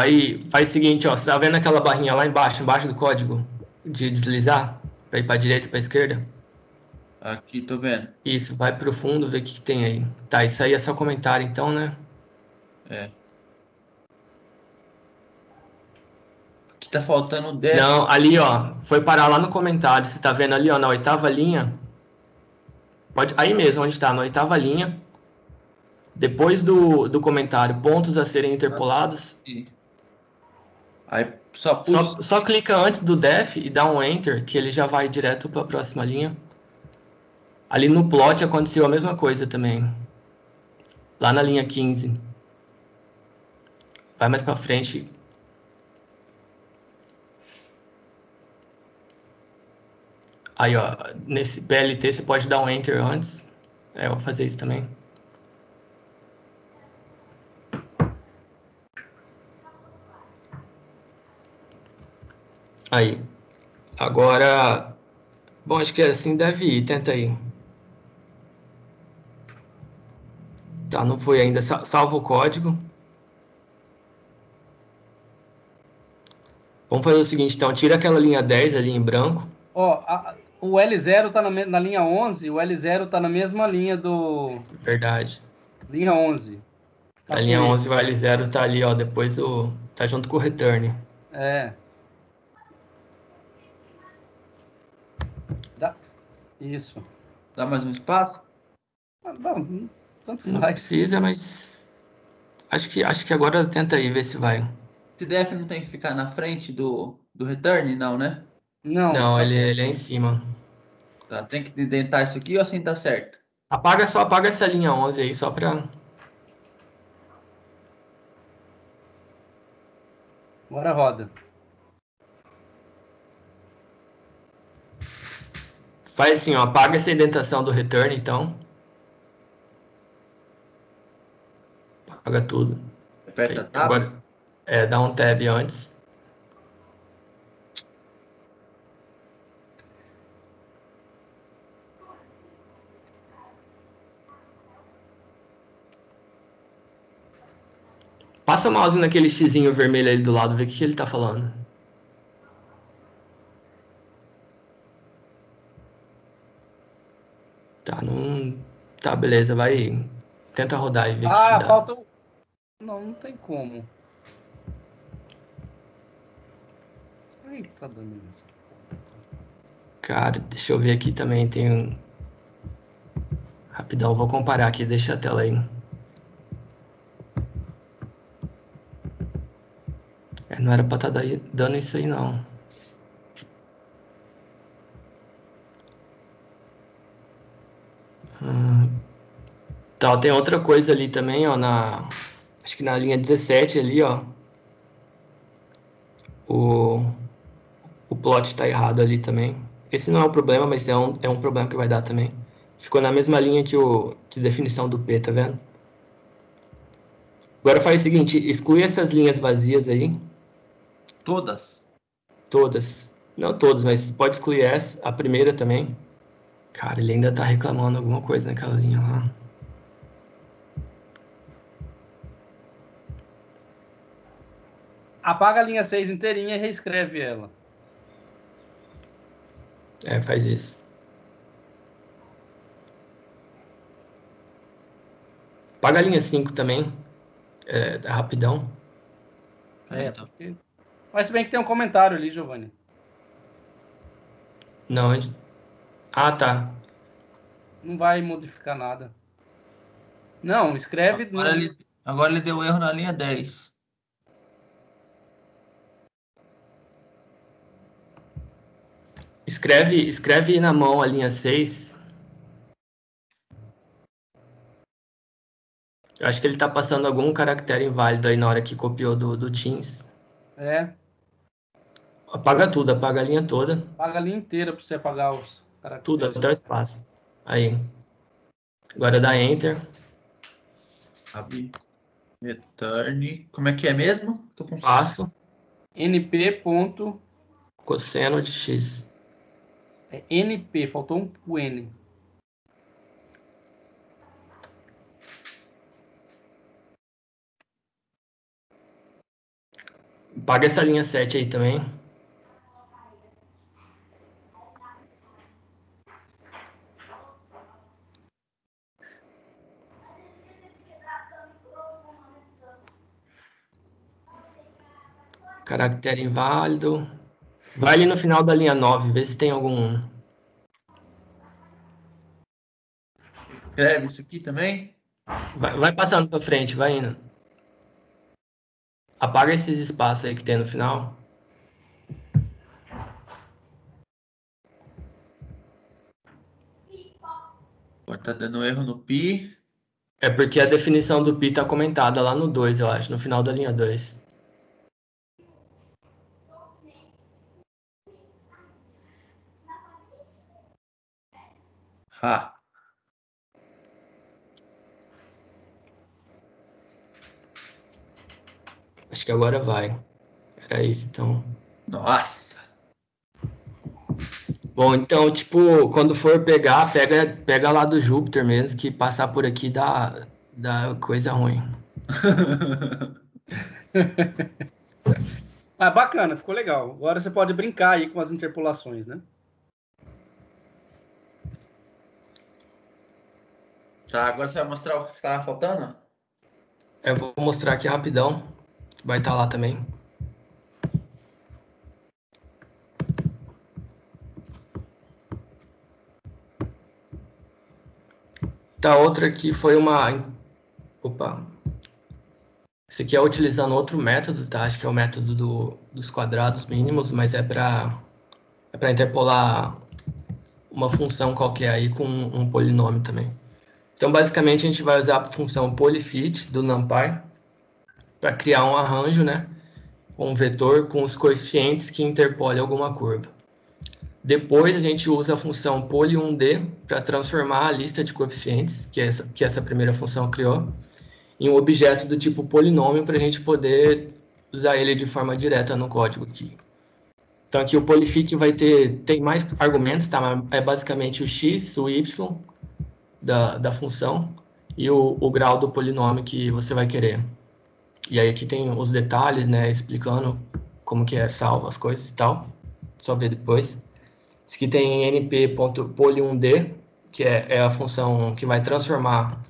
B: faz o seguinte, ó, você tá vendo aquela barrinha lá embaixo do código, de deslizar, para ir para direita e para esquerda?
C: Aqui, tô vendo.
B: Isso, vai pro fundo, vê o que tem aí. Tá, isso aí é só comentário, então, né?
C: É. Aqui tá faltando o def.
B: Não, ali, ó, foi parar lá no comentário, você tá vendo ali, ó, na oitava linha, aí mesmo, onde tá, na oitava linha, depois do comentário, pontos a serem interpolados,
C: Aí só puxa.
B: só clica antes do def e dá um enter, que ele já vai direto para a próxima linha. Ali no plot aconteceu a mesma coisa também. Lá na linha 15. Vai mais para frente. Aí, ó, nesse PLT você pode dar um enter antes. Eu vou fazer isso também. Aí. Agora, bom, acho que assim deve ir. Tenta aí. Tá, não foi ainda. Salva o código. Vamos fazer o seguinte, então. Tira aquela linha 10 ali em branco.
A: Ó, o L0 tá na linha 11, o L0 tá na mesma linha do...
B: Verdade.
A: Linha 11. Tá
B: A
A: com
B: linha
A: ele.
B: 11 o L0 tá ali, ó. Depois do... Tá junto com o return.
A: É. Isso.
C: Dá mais um espaço?
A: Bom, tanto
B: Não
A: faz.
B: precisa, mas... Acho que agora tenta aí, ver se vai.
C: Esse def não tem que ficar na frente do return, não, né?
A: Não,
B: Não,
A: tá
B: ele
A: certo.
B: é em cima.
C: Tá, tem que indentar isso aqui ou assim tá certo?
B: Apaga essa linha 11 aí, só pra...
A: Agora roda.
B: Faz assim, ó, apaga essa indentação do return, então. Apaga tudo.
C: Aperta
B: Aí,
C: tab.
B: agora, dá um tab antes. Passa o mouse naquele xizinho vermelho ali do lado, vê o que ele tá falando. Tá, não... Tá, beleza, vai... Tenta rodar e ver o que dá.
A: Falta o... Não tem como. Ai, tá dando isso.
B: Cara, deixa eu ver aqui também, tem um... Rapidão, vou comparar aqui, deixa a tela aí. Não era pra estar dando isso aí, não. Tá, tem outra coisa ali também, ó, acho que na linha 17 ali, ó. O plot tá errado ali também. Esse não é um problema, mas é um problema que vai dar também. Ficou na mesma linha que definição do P, tá vendo? Agora faz o seguinte, exclui essas linhas vazias aí,
C: Todas.
B: todas. Não todas, mas pode excluir essa, a primeira também. Cara, ele ainda tá reclamando alguma coisa naquela linha lá.
A: Apaga a linha 6 inteirinha e reescreve ela.
B: Faz isso. Apaga a linha 5 também. Tá rapidão.
C: Então.
A: Porque... Mas se bem que tem um comentário ali, Giovanni.
B: Não, ah, tá.
A: Não vai modificar nada. Não, escreve...
C: Agora ele deu erro na linha 10.
B: Escreve na mão a linha 6. Eu acho que ele está passando algum caractere inválido aí na hora que copiou do Teams.
A: É.
B: Apaga tudo, apaga a linha toda.
A: Apaga a linha inteira para você apagar os caracteres.
B: Tudo, até o espaço. Aí. Agora dá Enter.
C: Abre. Return. Como é que é mesmo? Tô com
B: Passo.
A: NP.
B: Cosseno de X.
A: É NP, faltou o N.
B: Apaga essa linha 7 aí também. Caractere inválido. Vai ali no final da linha 9, vê se tem algum.
C: Escreve isso aqui também.
B: Vai passando para frente, vai indo. Apaga esses espaços aí que tem no final.
C: Agora tá dando erro no pi.
B: É porque a definição do pi tá comentada lá no 2, eu acho, no final da linha 2.
C: Ah.
B: Acho que agora vai. Era isso, então.
C: Nossa.
B: Bom, então, tipo, quando for pegar, pega lá do Júpiter mesmo, que passar por aqui dá coisa ruim.
A: Ah, bacana, ficou legal. Agora você pode brincar aí com as interpolações, né?
C: Tá, agora você vai mostrar o que tava faltando?
B: Eu vou mostrar aqui rapidão. Vai estar lá também. Tá, outra aqui foi uma... Opa. Esse aqui é utilizando outro método, tá? Acho que é o método dos quadrados mínimos, mas é para interpolar uma função qualquer aí com um polinômio também. Então, basicamente, a gente vai usar a função polyfit do NumPy para criar um arranjo, né? Com um vetor com os coeficientes que interpolem alguma curva. Depois, a gente usa a função poly1d para transformar a lista de coeficientes, que essa primeira função criou, em um objeto do tipo polinômio para a gente poder usar ele de forma direta no código aqui. Então, aqui o polyfit tem mais argumentos, tá? Mas é basicamente o x, o y da função e o grau do polinômio que você vai querer. E aí aqui tem os detalhes, né, explicando como que é salvo as coisas e tal. Só ver depois. Isso aqui tem np.poly1d, que é a função que vai transformar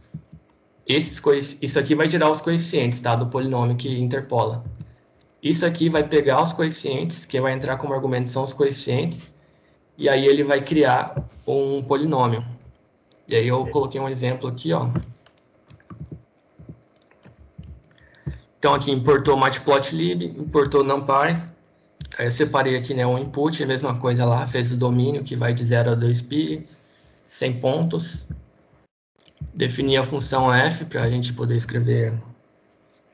B: isso aqui vai tirar os coeficientes, tá, do polinômio que interpola. Isso aqui vai pegar os coeficientes, que vai entrar como argumento são os coeficientes, e aí ele vai criar um polinômio. E aí eu coloquei um exemplo aqui, ó. Então aqui importou matplotlib, importou numpy. Aí eu separei aqui, né, um input, a mesma coisa lá, fez o domínio que vai de 0 a 2π, 100 pontos. Defini a função f para a gente poder escrever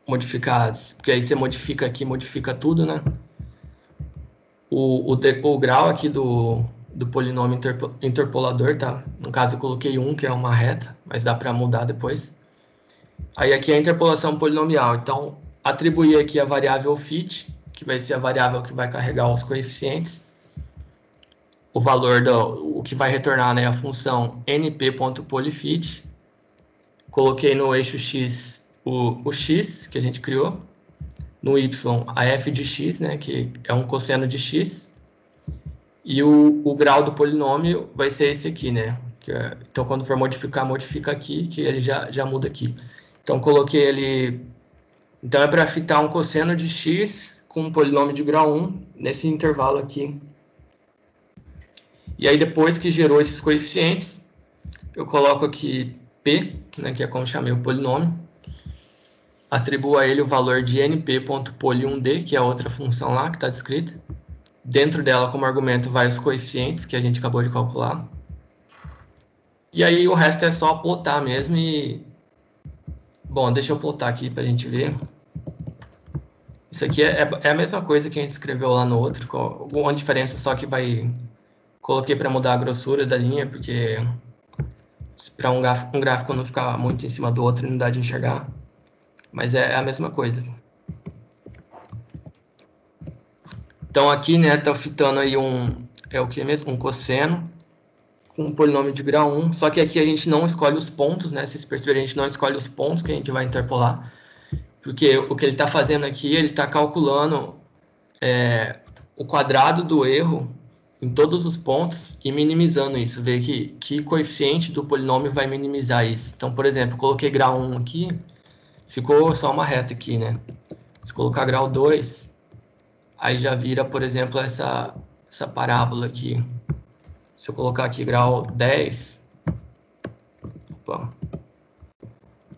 B: modificados, porque aí você modifica aqui, modifica tudo, né? O grau aqui do polinômio interpolador, tá? No caso eu coloquei 1, que é uma reta, mas dá para mudar depois. Aí aqui é a interpolação polinomial, então atribuir aqui a variável fit, que vai ser a variável que vai carregar os coeficientes, o valor o que vai retornar, né, a função np.polyfit. Coloquei no eixo x o x que a gente criou, no y a f de x, né, que é um cosseno de x, e o grau do polinômio vai ser esse aqui, né? Então, quando for modificar, modifica aqui, que ele já muda aqui. Então, coloquei ele... Então, é para fitar um cosseno de x com um polinômio de grau 1 nesse intervalo aqui. E aí, depois que gerou esses coeficientes, eu coloco aqui p, né, que é como chamei o polinômio, atribuo a ele o valor de np.poly1d, que é a outra função lá que está descrita, Dentro dela, como argumento, vai os coeficientes que a gente acabou de calcular. E aí o resto é só plotar mesmo e... Bom, deixa eu plotar aqui para a gente ver. Isso aqui é a mesma coisa que a gente escreveu lá no outro, com uma diferença só que coloquei para mudar a grossura da linha, porque para um gráfico não ficar muito em cima do outro, não dá de enxergar. Mas é a mesma coisa. Então aqui, né, tá fitando aí o que mesmo? Um cosseno com um polinômio de grau 1, só que aqui a gente não escolhe os pontos, né? Vocês perceberam, a gente não escolhe os pontos que a gente vai interpolar, porque o que ele está fazendo aqui, ele está calculando o quadrado do erro em todos os pontos e minimizando isso, ver que coeficiente do polinômio vai minimizar isso. Então, por exemplo, coloquei grau 1 aqui, ficou só uma reta aqui, né? Se colocar grau 2, aí já vira, por exemplo, essa parábola aqui. Se eu colocar aqui grau 10, opa,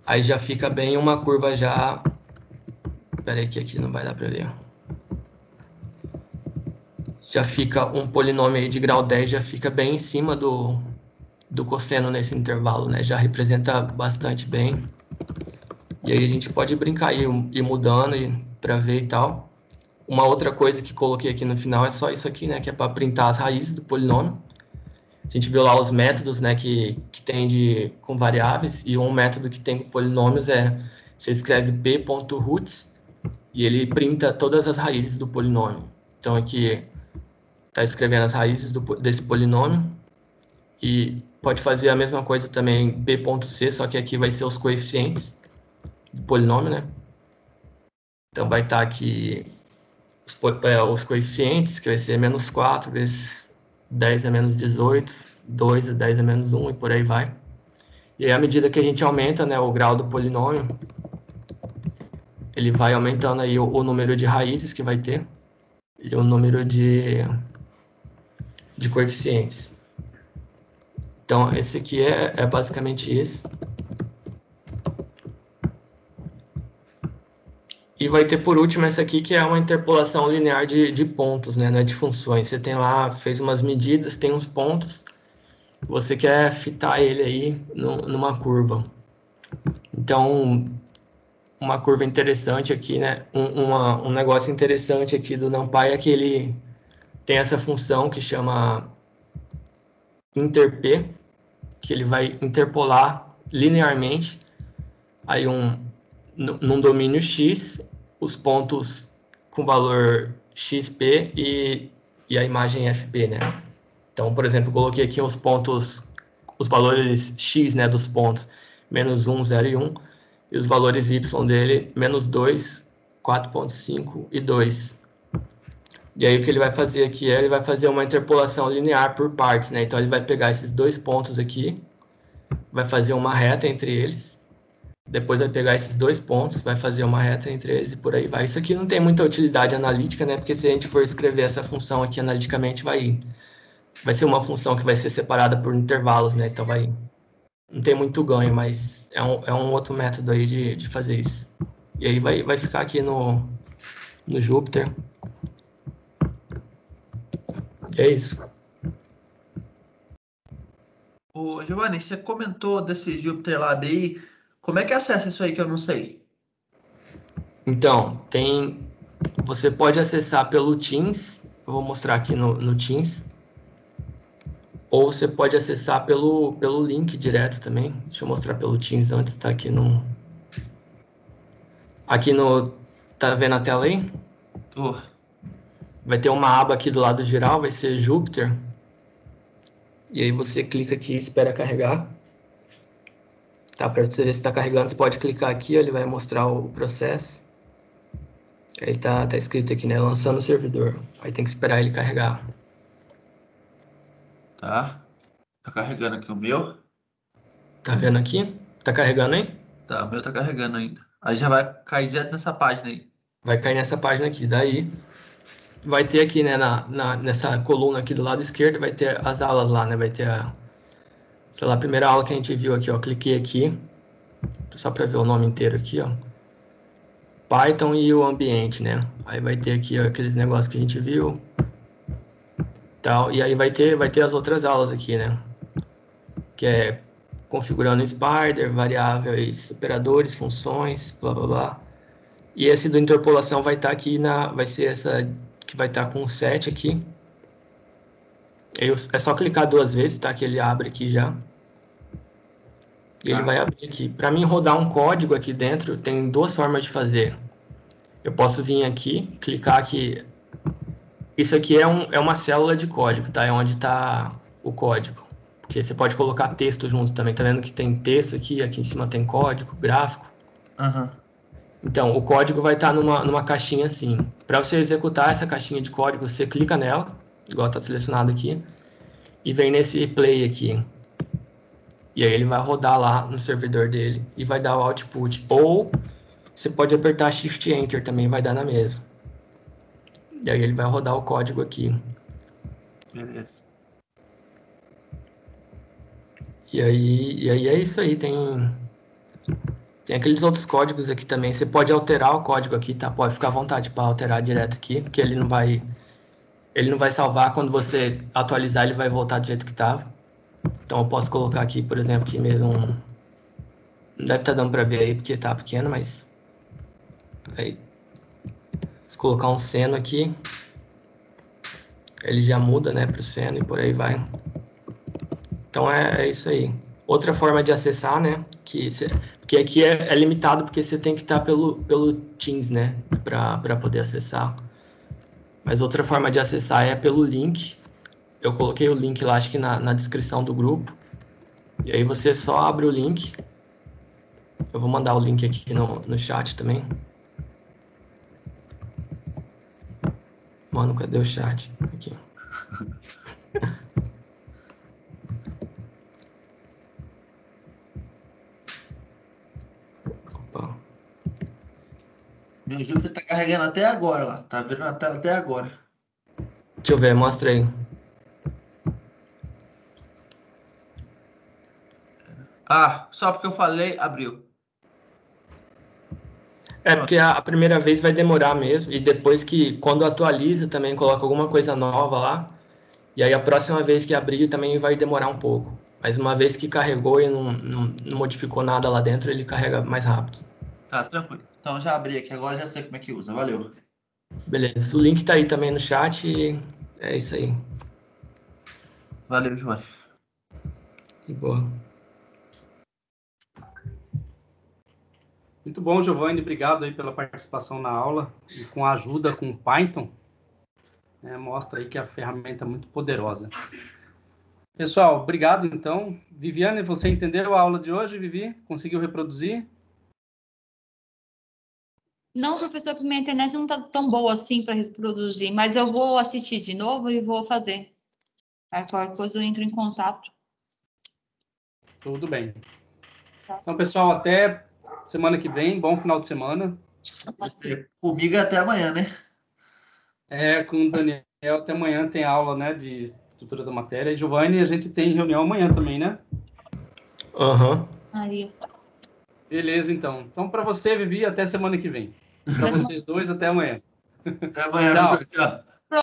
B: aí já fica bem uma curva já... Espera aí que aqui não vai dar para ver. Já fica um polinômio aí de grau 10, já fica bem em cima do cosseno nesse intervalo, né? Já representa bastante bem. E aí a gente pode brincar e ir mudando para ver e tal. Uma outra coisa que coloquei aqui no final é só isso aqui, né? Que é para printar as raízes do polinômio. A gente viu lá os métodos, né? Que tem com variáveis. E um método que tem com polinômios você escreve p.roots e ele printa todas as raízes do polinômio. Então aqui está escrevendo as raízes desse polinômio. E pode fazer a mesma coisa também b.c, só que aqui vai ser os coeficientes do polinômio, né? Então vai estar aqui os coeficientes, que vai ser menos 4 vezes 10 é menos 18, 2 é 10 é menos 1 e por aí vai. E aí, à medida que a gente aumenta, né, o grau do polinômio, ele vai aumentando aí o número de raízes que vai ter e o número de coeficientes. Então, esse aqui é basicamente isso. E vai ter, por último, essa aqui, que é uma interpolação linear de pontos, né, de funções. Você tem lá, fez umas medidas, tem uns pontos, você quer fitar ele aí numa curva. Então, uma curva interessante aqui, né, um negócio interessante aqui do NumPy é que ele tem essa função que chama interp, que ele vai interpolar linearmente aí num domínio X, os pontos com valor XP e a imagem FP, né? Então, por exemplo, eu coloquei aqui os valores X, né, dos pontos, menos 1, 0 e 1, e os valores Y dele, menos 2, 4.5 e 2. E aí o que ele vai fazer aqui ele vai fazer uma interpolação linear por partes, né? Então ele vai pegar esses dois pontos aqui, vai fazer uma reta entre eles, depois vai pegar esses dois pontos, vai fazer uma reta entre eles e por aí vai. Isso aqui não tem muita utilidade analítica, né? Porque se a gente for escrever essa função aqui analiticamente, vai ser uma função que vai ser separada por intervalos, né? Então não tem muito ganho, mas é um outro método aí de fazer isso. E aí vai ficar aqui no Jupyter. E é isso.
C: Ô, Giovanni, você comentou desse Jupyter Lab aí. Como é que acessa isso aí que eu não sei?
B: Então, você pode acessar pelo Teams. Eu vou mostrar aqui no Teams. Ou você pode acessar pelo link direto também. Deixa eu mostrar pelo Teams antes, tá aqui no... Tá vendo a tela aí?
C: Tô.
B: Vai ter uma aba aqui do lado geral, vai ser Jupyter. E aí você clica aqui e espera carregar. Tá, para você ver se está carregando, você pode clicar aqui, ele vai mostrar o processo. Aí tá escrito aqui, né, lançando o servidor. Aí tem que esperar ele carregar.
C: Tá. Tá carregando aqui o meu.
B: Tá vendo aqui? Tá carregando aí?
C: Tá, o meu tá carregando ainda. Aí já vai cair direto nessa página aí.
B: Vai cair nessa página aqui. Daí vai ter aqui, né, nessa coluna aqui do lado esquerdo, vai ter as aulas lá, né? Vai ter sei lá, a primeira aula que a gente viu aqui, ó. Cliquei aqui, só para ver o nome inteiro aqui, ó. Python e o ambiente, né? Aí vai ter aqui ó, aqueles negócios que a gente viu. tal. E aí vai ter as outras aulas aqui, né? Que é configurando Spider, variáveis, operadores, funções, blá, blá, blá. E esse do interpolação vai estar aqui vai ser essa que vai estar com o 7 aqui. É só clicar 2 vezes, tá? Que ele abre aqui já. E ele vai abrir aqui. Para mim rodar um código aqui dentro, tem 2 formas de fazer. Eu posso vir aqui, clicar aqui. Isso aqui é uma célula de código, tá? É onde está o código. Porque você pode colocar texto junto também. Tá vendo que tem texto aqui em cima tem código, gráfico. Então, o código vai estar numa caixinha assim. Para você executar essa caixinha de código, você clica nela, igual está selecionado aqui, e vem nesse play aqui. E aí ele vai rodar lá no servidor dele e vai dar o output. Ou você pode apertar Shift Enter também, vai dar na mesma. E aí ele vai rodar o código aqui.
C: Beleza.
B: E aí é isso aí, tem aqueles outros códigos aqui também. Você pode alterar o código aqui, tá? Pode ficar à vontade para alterar direto aqui, porque ele não vai salvar. Quando você atualizar, ele vai voltar do jeito que estava. Então eu posso colocar aqui, por exemplo, aqui mesmo não deve estar dando para ver aí, porque tá pequeno, mas aí se colocar um seno aqui, ele já muda, né, para o seno e por aí vai. Então é isso aí. Outra forma de acessar, né, porque aqui é limitado porque você tem que estar pelo Teams, né, para poder acessar. Mas outra forma de acessar é pelo link. Eu coloquei o link lá, acho que na descrição do grupo. E aí você só abre o link. Eu vou mandar o link aqui no chat também. Mano, cadê o chat? Aqui. Opa.
C: Meu Júpiter tá carregando até agora lá. Tá vendo na tela até agora.
B: Deixa eu ver, mostra aí.
C: Só porque eu falei, abriu.
B: É porque a primeira vez vai demorar mesmo, e depois quando atualiza também coloca alguma coisa nova lá, e aí a próxima vez que abrir também vai demorar um pouco. Mas uma vez que carregou e não modificou nada lá dentro, ele carrega mais rápido.
C: Tá, tranquilo. Então já abri aqui, agora já sei como é que usa. Valeu.
B: Beleza, o link tá aí também no chat e é isso aí.
C: Valeu, João.
B: De boa.
A: Muito bom, Giovanni. Obrigado aí pela participação na aula e com a ajuda com o Python. Mostra aí que a ferramenta é muito poderosa. Pessoal, obrigado então. Viviane, você entendeu a aula de hoje, Vivi? Conseguiu reproduzir?
D: Não, professor, porque minha internet não está tão boa assim para reproduzir, mas eu vou assistir de novo e vou fazer. Aí qualquer coisa eu entro em contato.
A: Tudo bem. Então, pessoal, até semana que vem. Bom final de semana.
C: Comigo até amanhã, né?
A: Com o Daniel até amanhã tem aula, né, de estrutura da matéria. E Giovanni, a gente tem reunião amanhã também, né?
B: Aham.
D: Maria.
A: Beleza, então. Então, para você, Vivi, até semana que vem. Para vocês dois, até amanhã.
C: Até amanhã,
A: Tchau.
C: professor. Tchau.